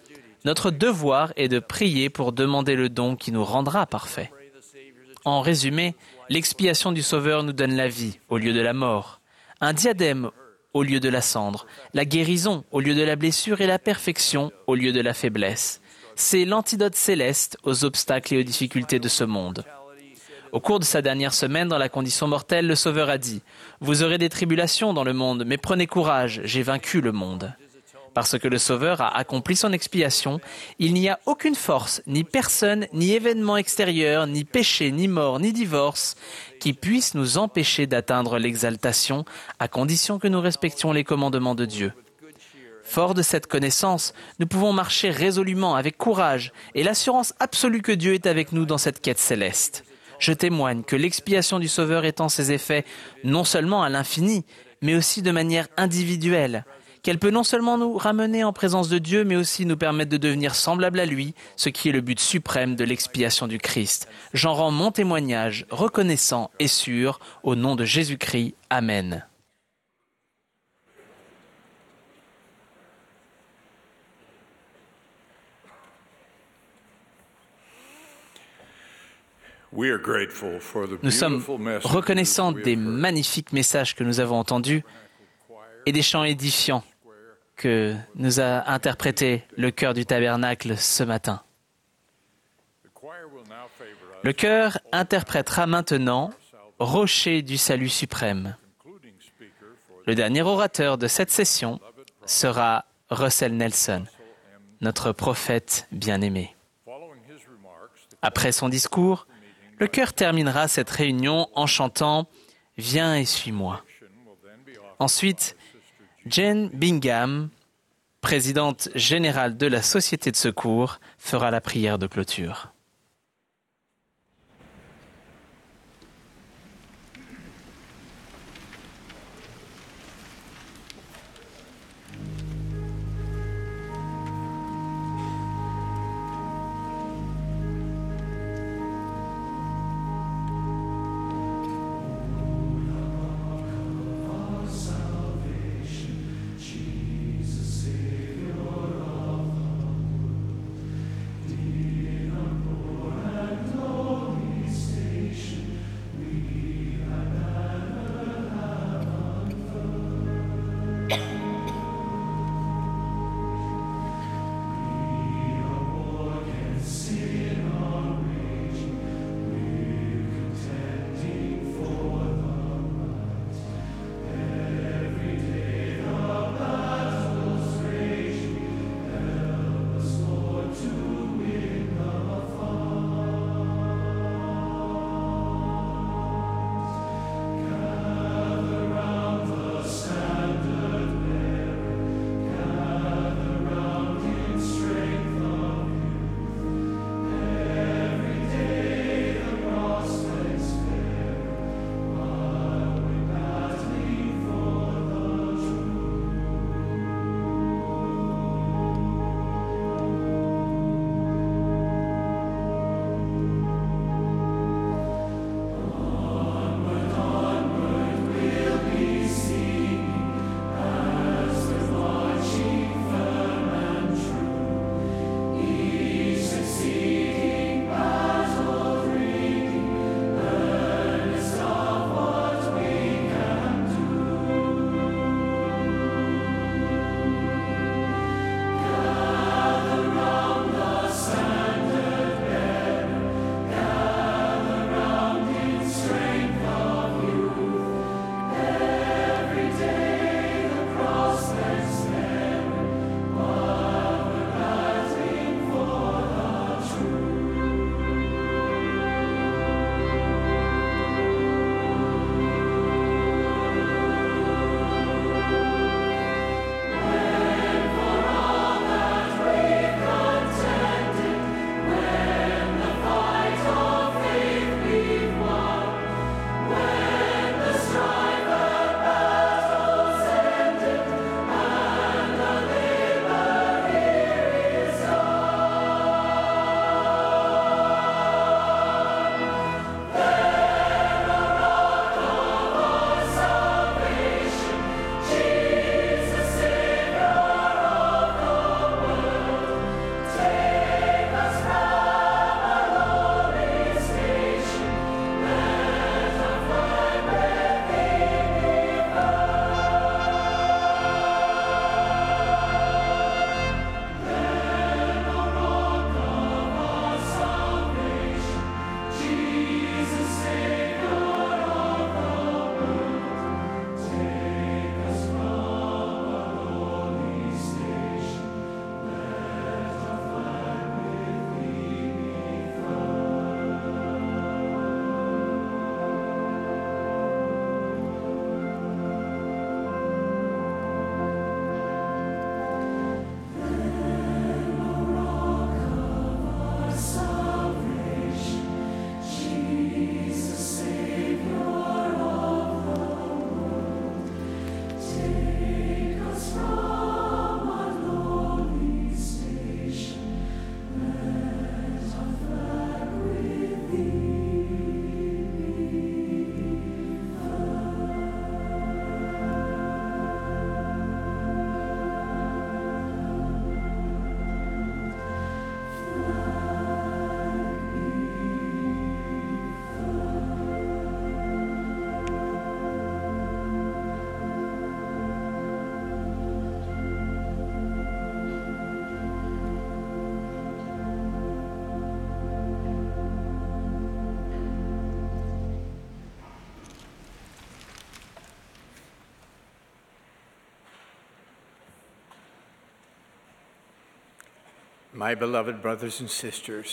[SPEAKER 3] notre devoir est de prier pour demander le don qui nous rendra parfaits. En résumé, l'expiation du Sauveur nous donne la vie au lieu de la mort, un diadème au lieu de la cendre, la guérison au lieu de la blessure et la perfection au lieu de la faiblesse. C'est l'antidote céleste aux obstacles et aux difficultés de ce monde. Au cours de sa dernière semaine dans la condition mortelle, le Sauveur a dit « Vous aurez des tribulations dans le monde, mais prenez courage, j'ai vaincu le monde. » Parce que le Sauveur a accompli son expiation, il n'y a aucune force, ni personne, ni événement extérieur, ni péché, ni mort, ni divorce, qui puisse nous empêcher d'atteindre l'exaltation, à condition que nous respections les commandements de Dieu. Fort de cette connaissance, nous pouvons marcher résolument, avec courage, et l'assurance absolue que Dieu est avec nous dans cette quête céleste. Je témoigne que l'expiation du Sauveur étend ses effets non seulement à l'infini, mais aussi de manière individuelle, qu'elle peut non seulement nous ramener en présence de Dieu, mais aussi nous permettre de devenir semblables à lui, ce qui est le but suprême de l'expiation du Christ. J'en rends mon témoignage reconnaissant et sûr, au nom de Jésus-Christ. Amen. Nous sommes reconnaissants des magnifiques messages que nous avons entendus et des chants édifiants que nous a interprétés le chœur du tabernacle ce matin. Le chœur interprétera maintenant « Rocher du salut suprême ». Le dernier orateur de cette session sera Russell Nelson, notre prophète bien-aimé. Après son discours, le chœur terminera cette réunion en chantant « Viens et suis-moi ». Ensuite, Jane Bingham, présidente générale de la Société de secours, fera la prière de clôture.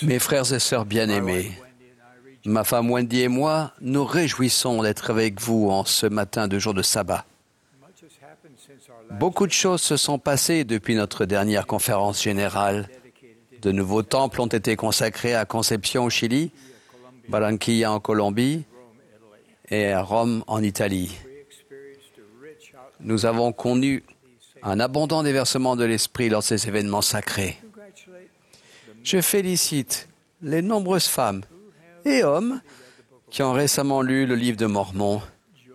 [SPEAKER 4] Mes frères et sœurs bien-aimés, ma femme Wendy et moi nous réjouissons d'être avec vous en ce matin de jour de sabbat. Beaucoup de choses se sont passées depuis notre dernière conférence générale. De nouveaux temples ont été consacrés à Concepción au Chili, Barranquilla en Colombie et à Rome en Italie. Nous avons connu un abondant déversement de l'Esprit lors de ces événements sacrés. Je félicite les nombreuses femmes et hommes qui ont récemment lu le livre de Mormon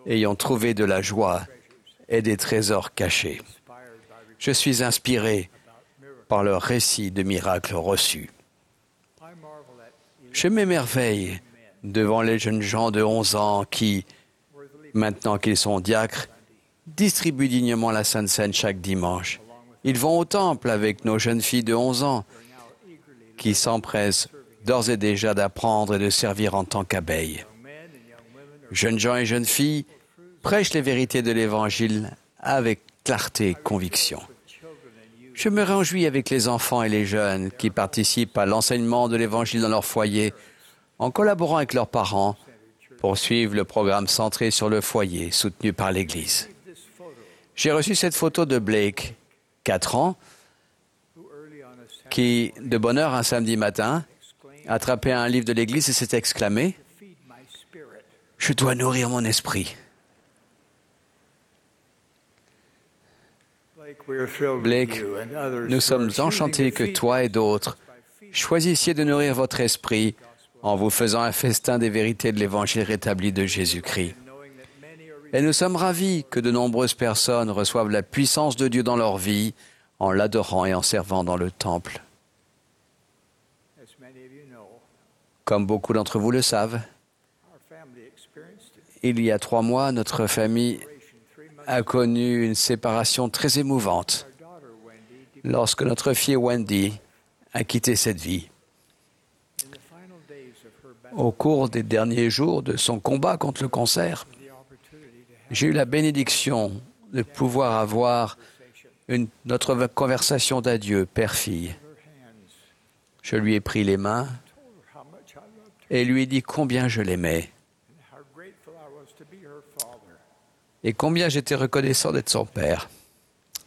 [SPEAKER 4] et y ont trouvé de la joie et des trésors cachés. Je suis inspiré par leurs récits de miracles reçus. Je m'émerveille devant les jeunes gens de 11 ans qui, maintenant qu'ils sont diacres, distribuent dignement la Sainte Seine chaque dimanche. Ils vont au temple avec nos jeunes filles de 11 ans qui s'empressent d'ores et déjà d'apprendre et de servir en tant qu'abeilles. Jeunes gens et jeunes filles prêchent les vérités de l'Évangile avec clarté et conviction. Je me réjouis avec les enfants et les jeunes qui participent à l'enseignement de l'Évangile dans leur foyer en collaborant avec leurs parents pour suivre le programme centré sur le foyer soutenu par l'Église. J'ai reçu cette photo de Blake, 4 ans, qui, de bonne heure un samedi matin, attrapait un livre de l'Église et s'est exclamé « Je dois nourrir mon esprit ». Blake, nous sommes enchantés que toi et d'autres choisissiez de nourrir votre esprit en vous faisant un festin des vérités de l'Évangile rétabli de Jésus-Christ. Et nous sommes ravis que de nombreuses personnes reçoivent la puissance de Dieu dans leur vie en l'adorant et en servant dans le temple. Comme beaucoup d'entre vous le savent, il y a 3 mois, notre famille a connu une séparation très émouvante lorsque notre fille Wendy a quitté cette vie. Au cours des derniers jours de son combat contre le cancer, j'ai eu la bénédiction de pouvoir avoir notre conversation d'adieu, père-fille. Je lui ai pris les mains et lui ai dit combien je l'aimais et combien j'étais reconnaissant d'être son père.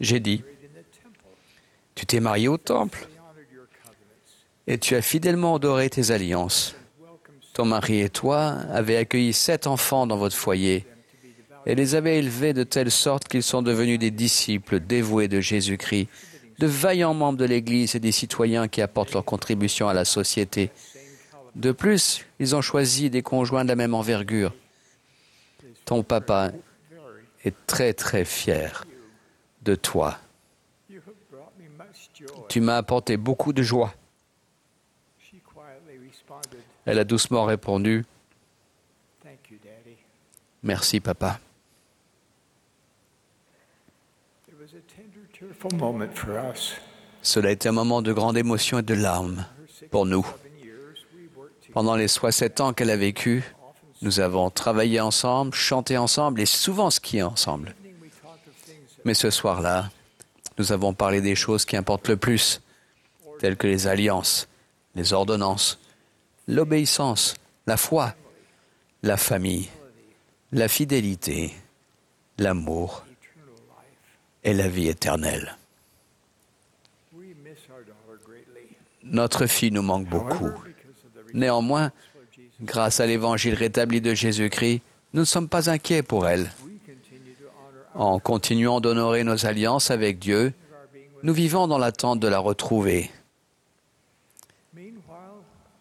[SPEAKER 4] J'ai dit, tu t'es marié au temple et tu as fidèlement honoré tes alliances. Ton mari et toi avez accueilli 7 enfants dans votre foyer et les avez élevés de telle sorte qu'ils sont devenus des disciples dévoués de Jésus-Christ, de vaillants membres de l'Église et des citoyens qui apportent leur contribution à la société. De plus, ils ont choisi des conjoints de la même envergure. Ton papa est très, très fier de toi. Tu m'as apporté beaucoup de joie. Elle a doucement répondu, « Merci, papa. » Cela a été un moment de grande émotion et de larmes pour nous. Pendant les 67 ans qu'elle a vécu, nous avons travaillé ensemble, chanté ensemble et souvent skié ensemble. Mais ce soir-là, nous avons parlé des choses qui importent le plus, telles que les alliances, les ordonnances, l'obéissance, la foi, la famille, la fidélité, l'amour et la vie éternelle. Notre fille nous manque beaucoup. Néanmoins, grâce à l'Évangile rétabli de Jésus-Christ, nous ne sommes pas inquiets pour elle. En continuant d'honorer nos alliances avec Dieu, nous vivons dans l'attente de la retrouver.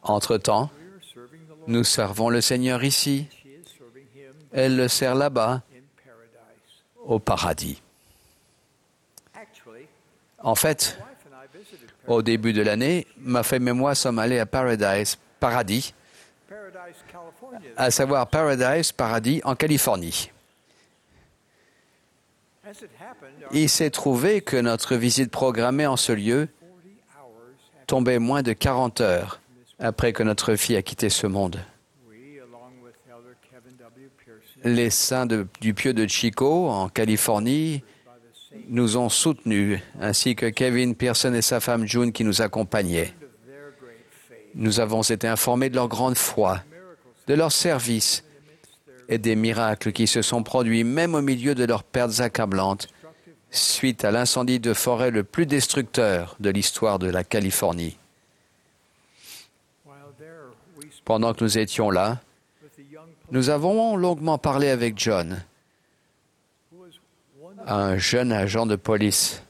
[SPEAKER 4] Entre-temps, nous servons le Seigneur ici. Elle le sert là-bas, au paradis. En fait, au début de l'année, ma femme et moi sommes allés à Paradis, à savoir Paradis, en Californie. Il s'est trouvé que notre visite programmée en ce lieu tombait moins de 40 heures après que notre fille a quitté ce monde. Les saints du Pieu de Chico, en Californie, nous ont soutenus, ainsi que Kevin Pearson et sa femme June qui nous accompagnaient. Nous avons été informés de leur grande foi, de leur service et des miracles qui se sont produits même au milieu de leurs pertes accablantes suite à l'incendie de forêt le plus destructeur de l'histoire de la Californie. Pendant que nous étions là, nous avons longuement parlé avec John, un jeune agent de police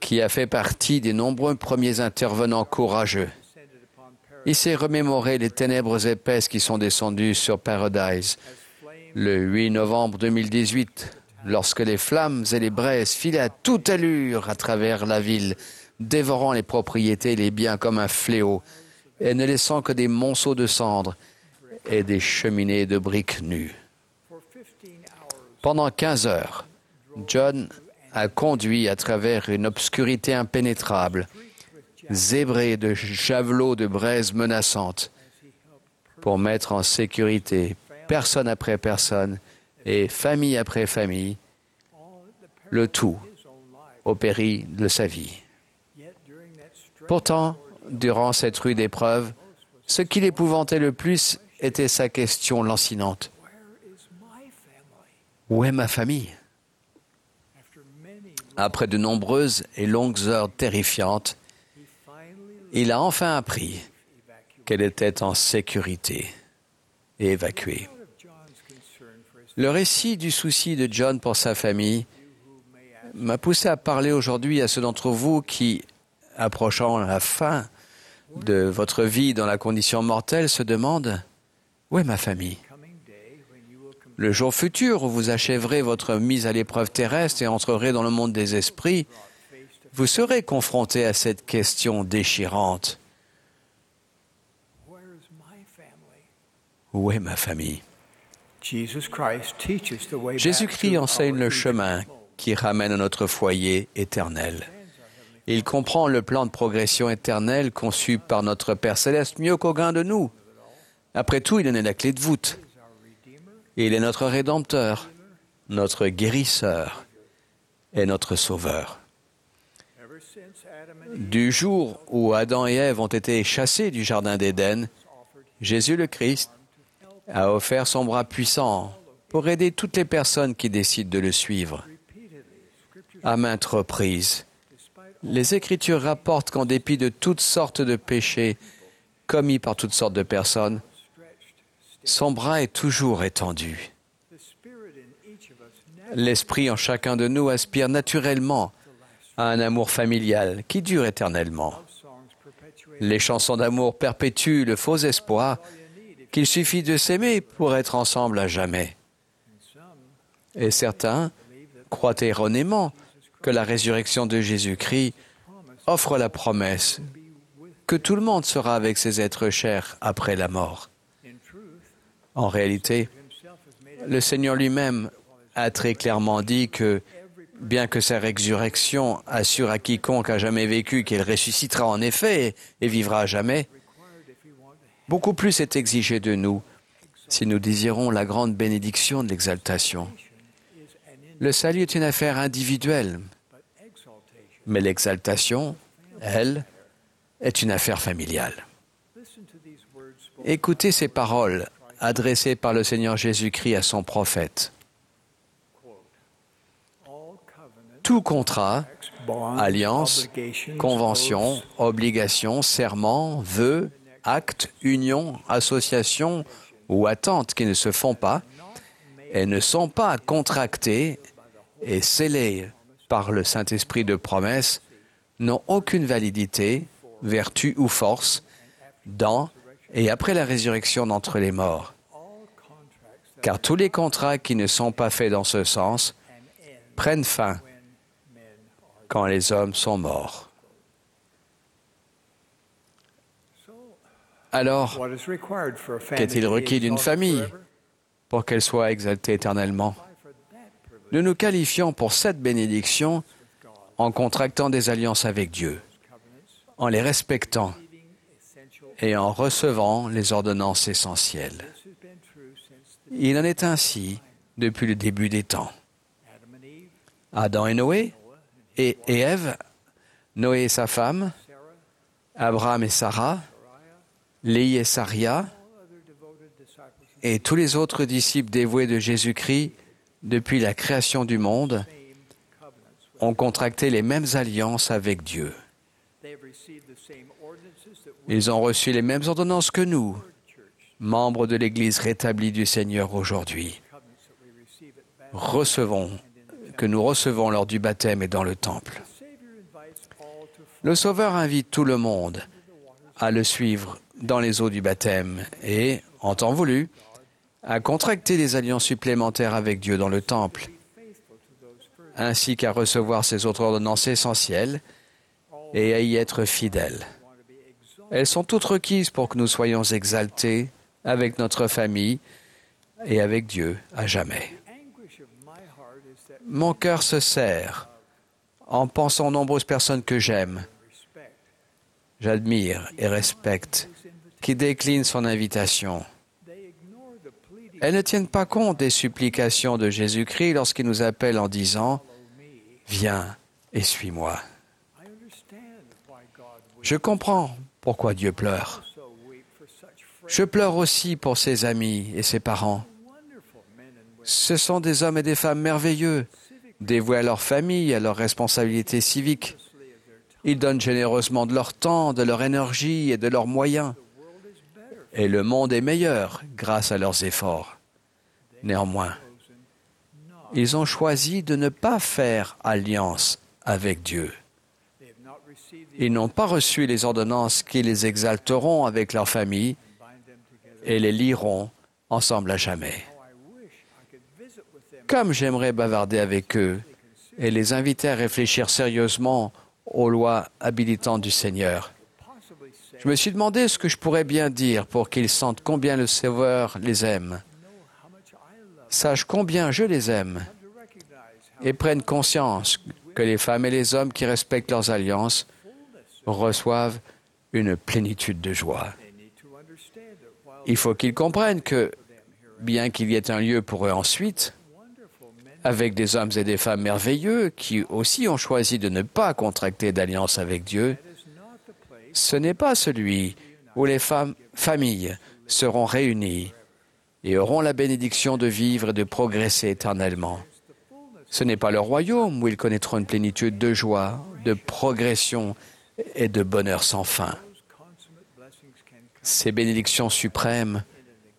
[SPEAKER 4] qui a fait partie des nombreux premiers intervenants courageux. Il s'est remémoré les ténèbres épaisses qui sont descendues sur Paradise le 8 novembre 2018, lorsque les flammes et les braises filaient à toute allure à travers la ville, dévorant les propriétés et les biens comme un fléau, et ne laissant que des monceaux de cendres et des cheminées de briques nues. Pendant 15 heures, John a conduit à travers une obscurité impénétrable, zébrée de javelots de braises menaçantes, pour mettre en sécurité personne après personne et famille après famille, le tout au péril de sa vie. Pourtant, durant cette rude épreuve, ce qui l'épouvantait le plus était sa question lancinante. Où est ma famille? Après de nombreuses et longues heures terrifiantes, il a enfin appris qu'elle était en sécurité et évacuée. Le récit du souci de John pour sa famille m'a poussé à parler aujourd'hui à ceux d'entre vous qui, approchant la fin de votre vie dans la condition mortelle, se demandent « Où est ma famille ?» Le jour futur où vous achèverez votre mise à l'épreuve terrestre et entrerez dans le monde des esprits, vous serez confronté à cette question déchirante. Où est ma famille? Jésus-Christ enseigne le chemin qui ramène à notre foyer éternel. Il comprend le plan de progression éternelle conçu par notre Père Céleste mieux qu'aucun de nous. Après tout, il en est la clé de voûte. Il est notre Rédempteur, notre Guérisseur et notre Sauveur. Du jour où Adam et Ève ont été chassés du Jardin d'Éden, Jésus le Christ a offert son bras puissant pour aider toutes les personnes qui décident de le suivre. À maintes reprises, les Écritures rapportent qu'en dépit de toutes sortes de péchés commis par toutes sortes de personnes, son bras est toujours étendu. L'esprit en chacun de nous aspire naturellement à un amour familial qui dure éternellement. Les chansons d'amour perpétuent le faux espoir qu'il suffit de s'aimer pour être ensemble à jamais. Et certains croient erronément que la résurrection de Jésus-Christ offre la promesse que tout le monde sera avec ses êtres chers après la mort. En réalité, le Seigneur lui-même a très clairement dit que, bien que sa résurrection assure à quiconque a jamais vécu qu'il ressuscitera en effet et vivra à jamais, beaucoup plus est exigé de nous si nous désirons la grande bénédiction de l'exaltation. Le salut est une affaire individuelle, mais l'exaltation, elle, est une affaire familiale. Écoutez ces paroles adressées par le Seigneur Jésus-Christ à son prophète. Tout contrat, alliance, convention, obligation, serment, vœu, acte, union, association ou attente qui ne se font pas et ne sont pas contractés et scellés par le Saint-Esprit de promesse n'ont aucune validité, vertu ou force dans et après la résurrection d'entre les morts. Car tous les contrats qui ne sont pas faits dans ce sens prennent fin quand les hommes sont morts. Alors, qu'est-il requis d'une famille pour qu'elle soit exaltée éternellement? Nous nous qualifions pour cette bénédiction en contractant des alliances avec Dieu, en les respectant et en recevant les ordonnances essentielles. Il en est ainsi depuis le début des temps. Adam et Noé, et Ève, Noé et sa femme, Abraham et Sarah, Léhi et Saria, et tous les autres disciples dévoués de Jésus-Christ depuis la création du monde ont contracté les mêmes alliances avec Dieu. Ils ont reçu les mêmes ordonnances que nous, membres de l'Église rétablie du Seigneur aujourd'hui. Que nous recevons lors du baptême et dans le temple. Le Sauveur invite tout le monde à le suivre dans les eaux du baptême et, en temps voulu, à contracter des alliances supplémentaires avec Dieu dans le temple, ainsi qu'à recevoir ses autres ordonnances essentielles et à y être fidèles. Elles sont toutes requises pour que nous soyons exaltés avec notre famille et avec Dieu à jamais. Mon cœur se serre en pensant aux nombreuses personnes que j'aime, j'admire et respecte, qui déclinent son invitation. Elles ne tiennent pas compte des supplications de Jésus-Christ lorsqu'il nous appelle en disant « Viens et suis-moi ». Je comprends pourquoi Dieu pleure. Je pleure aussi pour ses amis et ses parents. Ce sont des hommes et des femmes merveilleux, dévoués à leur famille, à leurs responsabilités civiques. Ils donnent généreusement de leur temps, de leur énergie et de leurs moyens. Et le monde est meilleur grâce à leurs efforts. Néanmoins, ils ont choisi de ne pas faire alliance avec Dieu. Ils n'ont pas reçu les ordonnances qui les exalteront avec leur famille et les lieront ensemble à jamais. Comme j'aimerais bavarder avec eux et les inviter à réfléchir sérieusement aux lois habilitantes du Seigneur. Je me suis demandé ce que je pourrais bien dire pour qu'ils sentent combien le Sauveur les aime, sachent combien je les aime et prennent conscience que les femmes et les hommes qui respectent leurs alliances reçoivent une plénitude de joie. Il faut qu'ils comprennent que, bien qu'il y ait un lieu pour eux ensuite, avec des hommes et des femmes merveilleux qui aussi ont choisi de ne pas contracter d'alliance avec Dieu, ce n'est pas celui où les familles seront réunies et auront la bénédiction de vivre et de progresser éternellement. Ce n'est pas le royaume où ils connaîtront une plénitude de joie, de progression et de bonheur sans fin. Ces bénédictions suprêmes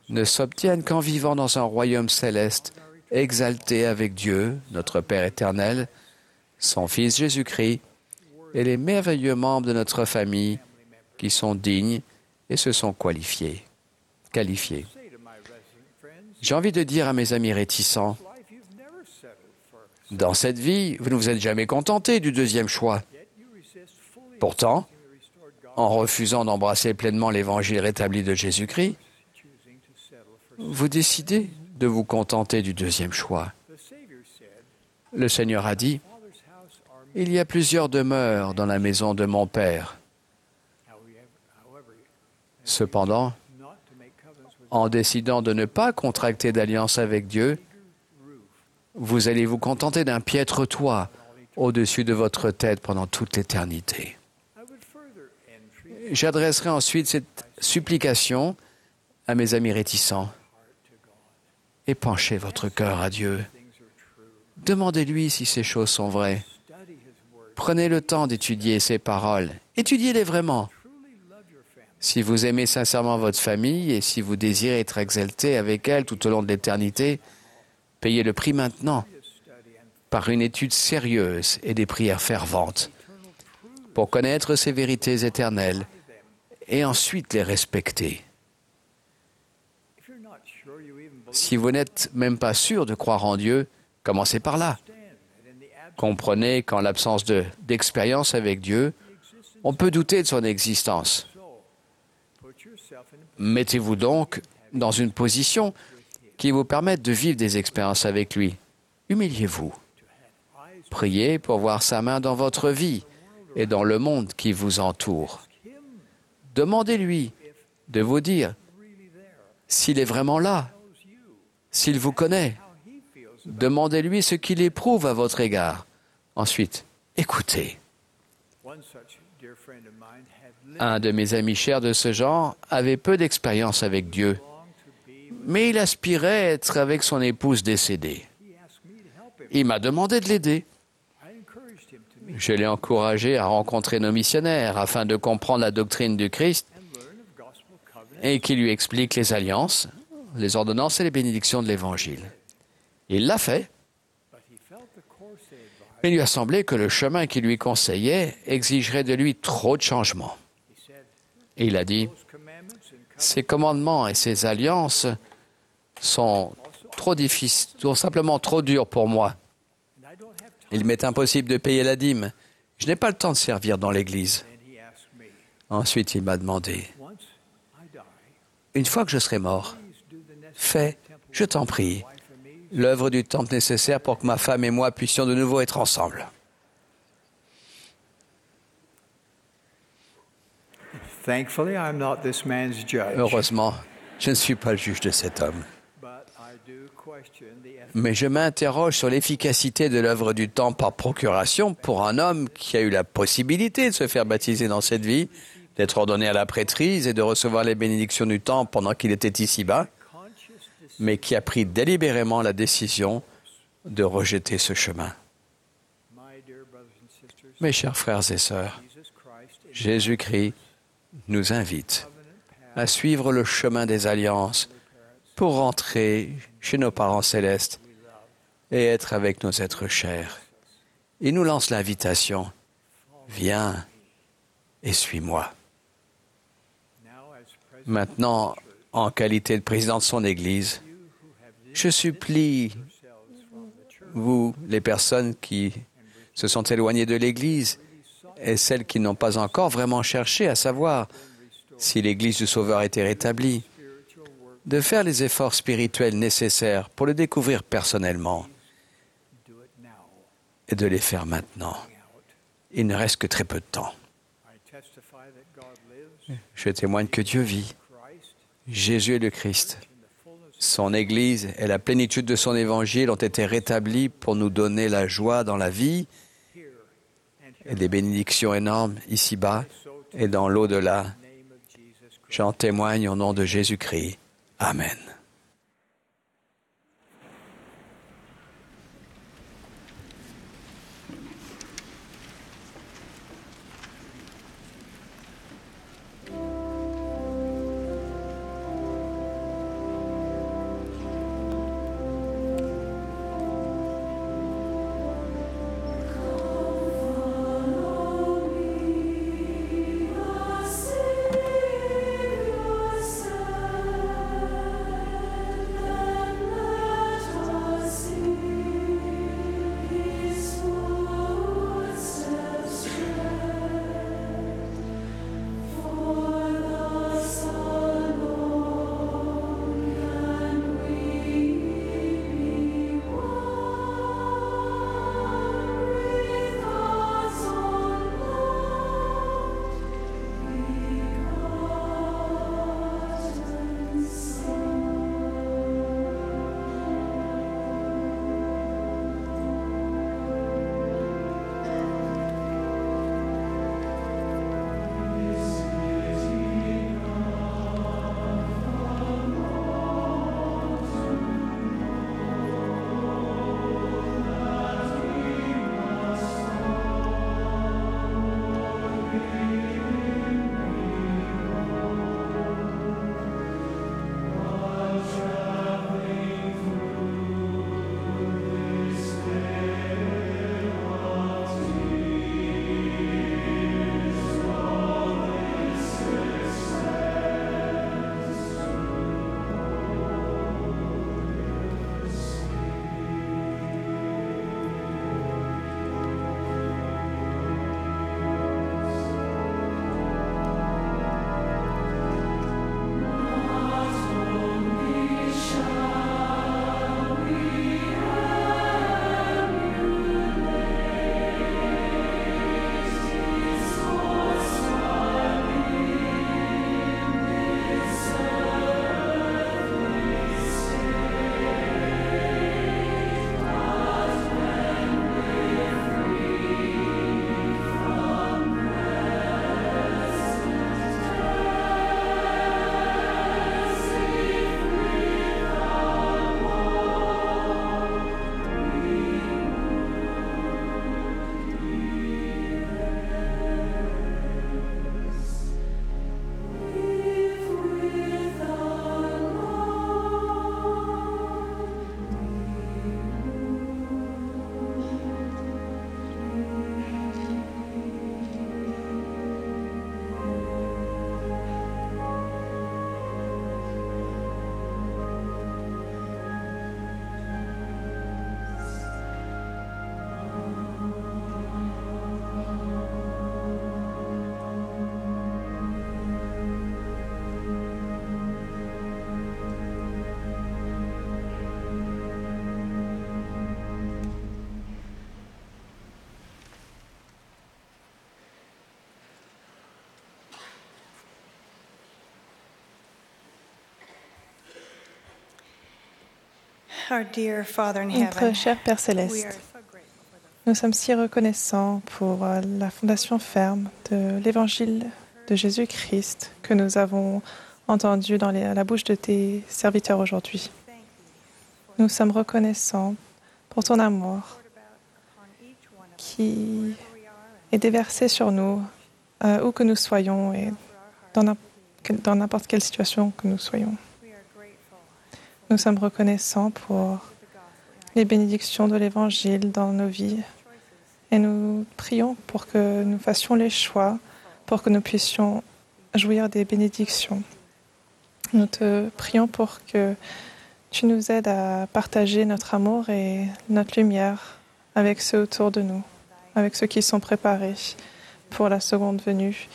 [SPEAKER 4] ne s'obtiennent qu'en vivant dans un royaume céleste exalté avec Dieu, notre Père éternel, son Fils Jésus-Christ et les merveilleux membres de notre famille qui sont dignes et se sont qualifiés. J'ai envie de dire à mes amis réticents, dans cette vie, vous ne vous êtes jamais contentés du deuxième choix. Pourtant, en refusant d'embrasser pleinement l'évangile rétabli de Jésus-Christ, vous décidez de vous contenter du deuxième choix. Le Seigneur a dit, « Il y a plusieurs demeures dans la maison de mon Père. » Cependant, en décidant de ne pas contracter d'alliance avec Dieu, vous allez vous contenter d'un piètre toit au-dessus de votre tête pendant toute l'éternité. J'adresserai ensuite cette supplication à mes amis réticents. Épanchez votre cœur à Dieu. Demandez-lui si ces choses sont vraies. Prenez le temps d'étudier ces paroles. Étudiez-les vraiment. Si vous aimez sincèrement votre famille et si vous désirez être exalté avec elle tout au long de l'éternité, payez le prix maintenant par une étude sérieuse et des prières ferventes pour connaître ces vérités éternelles et ensuite les respecter. Si vous n'êtes même pas sûr de croire en Dieu, commencez par là. Comprenez qu'en l'absence d'expérience avec Dieu, on peut douter de son existence. Mettez-vous donc dans une position qui vous permette de vivre des expériences avec lui. Humiliez-vous. Priez pour voir sa main dans votre vie et dans le monde qui vous entoure. Demandez-lui de vous dire s'il est vraiment là, s'il vous connaît, Demandez-lui ce qu'il éprouve à votre égard. Ensuite, écoutez. Un de mes amis chers de ce genre avait peu d'expérience avec Dieu, mais il aspirait à être avec son épouse décédée. Il m'a demandé de l'aider. Je l'ai encouragé à rencontrer nos missionnaires afin de comprendre la doctrine du Christ et qui lui explique les alliances, les ordonnances et les bénédictions de l'Évangile. Il l'a fait, mais il lui a semblé que le chemin qu'il lui conseillait exigerait de lui trop de changements. Et il a dit, « Ces commandements et ces alliances sont trop difficiles, sont simplement trop durs pour moi. Il m'est impossible de payer la dîme. Je n'ai pas le temps de servir dans l'Église. » Ensuite, il m'a demandé, « Une fois que je serai mort, fais, je t'en prie, l'œuvre du temple nécessaire pour que ma femme et moi puissions de nouveau être ensemble. » Heureusement, je ne suis pas le juge de cet homme. Mais je m'interroge sur l'efficacité de l'œuvre du temple par procuration pour un homme qui a eu la possibilité de se faire baptiser dans cette vie, d'être ordonné à la prêtrise et de recevoir les bénédictions du temple pendant qu'il était ici-bas, mais qui a pris délibérément la décision de rejeter ce chemin. Mes chers frères et sœurs, Jésus-Christ nous invite à suivre le chemin des alliances pour rentrer chez nos parents célestes et être avec nos êtres chers. Il nous lance l'invitation, « Viens et suis-moi ». Maintenant, en qualité de président de son Église, je supplie, vous, les personnes qui se sont éloignées de l'Église et celles qui n'ont pas encore vraiment cherché à savoir si l'Église du Sauveur était rétablie, de faire les efforts spirituels nécessaires pour le découvrir personnellement et de les faire maintenant. Il ne reste que très peu de temps. Je témoigne que Dieu vit. Jésus est le Christ. Son Église et la plénitude de son Évangile ont été rétablis pour nous donner la joie dans la vie et des bénédictions énormes ici-bas et dans l'au-delà. J'en témoigne au nom de Jésus-Christ. Amen.
[SPEAKER 7] Notre cher Père Céleste, nous sommes si reconnaissants pour la fondation ferme de l'Évangile de Jésus-Christ que nous avons entendu dans la bouche de tes serviteurs aujourd'hui. Nous sommes reconnaissants pour ton amour qui est déversé sur nous, où que nous soyons et dans n'importe quelle situation que nous soyons. Nous sommes reconnaissants pour les bénédictions de l'Évangile dans nos vies et nous prions pour que nous fassions les choix, pour que nous puissions jouir des bénédictions. Nous te prions pour que tu nous aides à partager notre amour et notre lumière avec ceux autour de nous, avec ceux qui sont préparés pour la seconde venue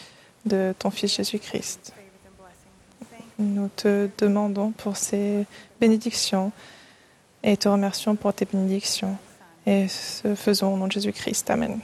[SPEAKER 7] de ton Fils Jésus-Christ. Nous te demandons pour ces bénédictions et te remercions pour tes bénédictions. Et ce faisons au nom de Jésus-Christ. Amen.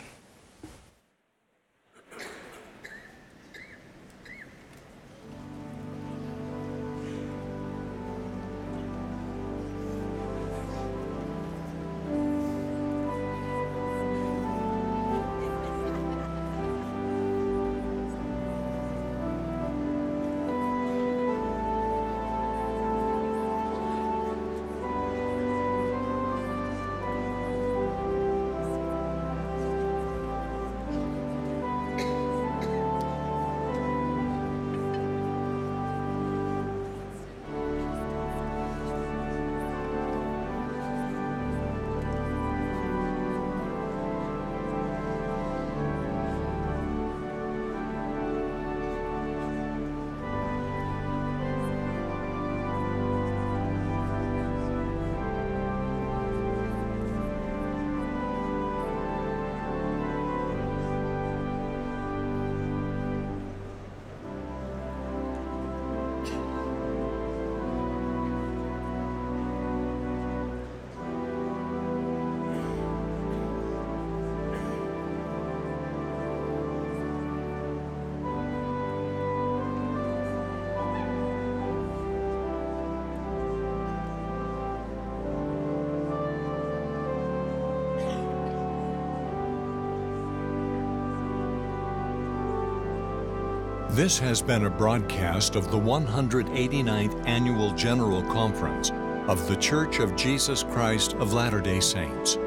[SPEAKER 1] This has been a broadcast of the 189th Annual General Conference of The Church of Jesus Christ of Latter-day Saints.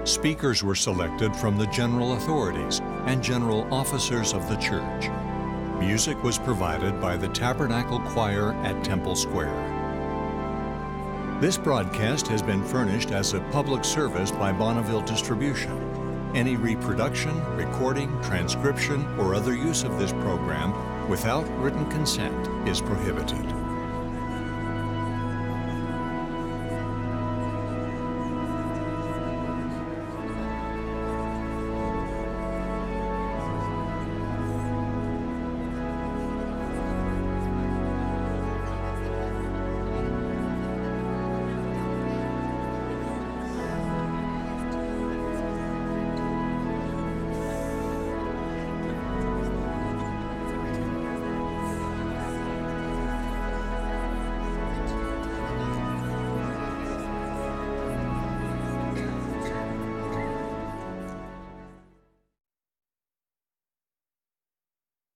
[SPEAKER 1] Speakers were selected from the general authorities and general officers of the church. Music was provided by the Tabernacle Choir at Temple Square. This broadcast has been furnished as a public service by Bonneville Distribution. Any reproduction, recording, transcription, or other use of this program without written consent is prohibited.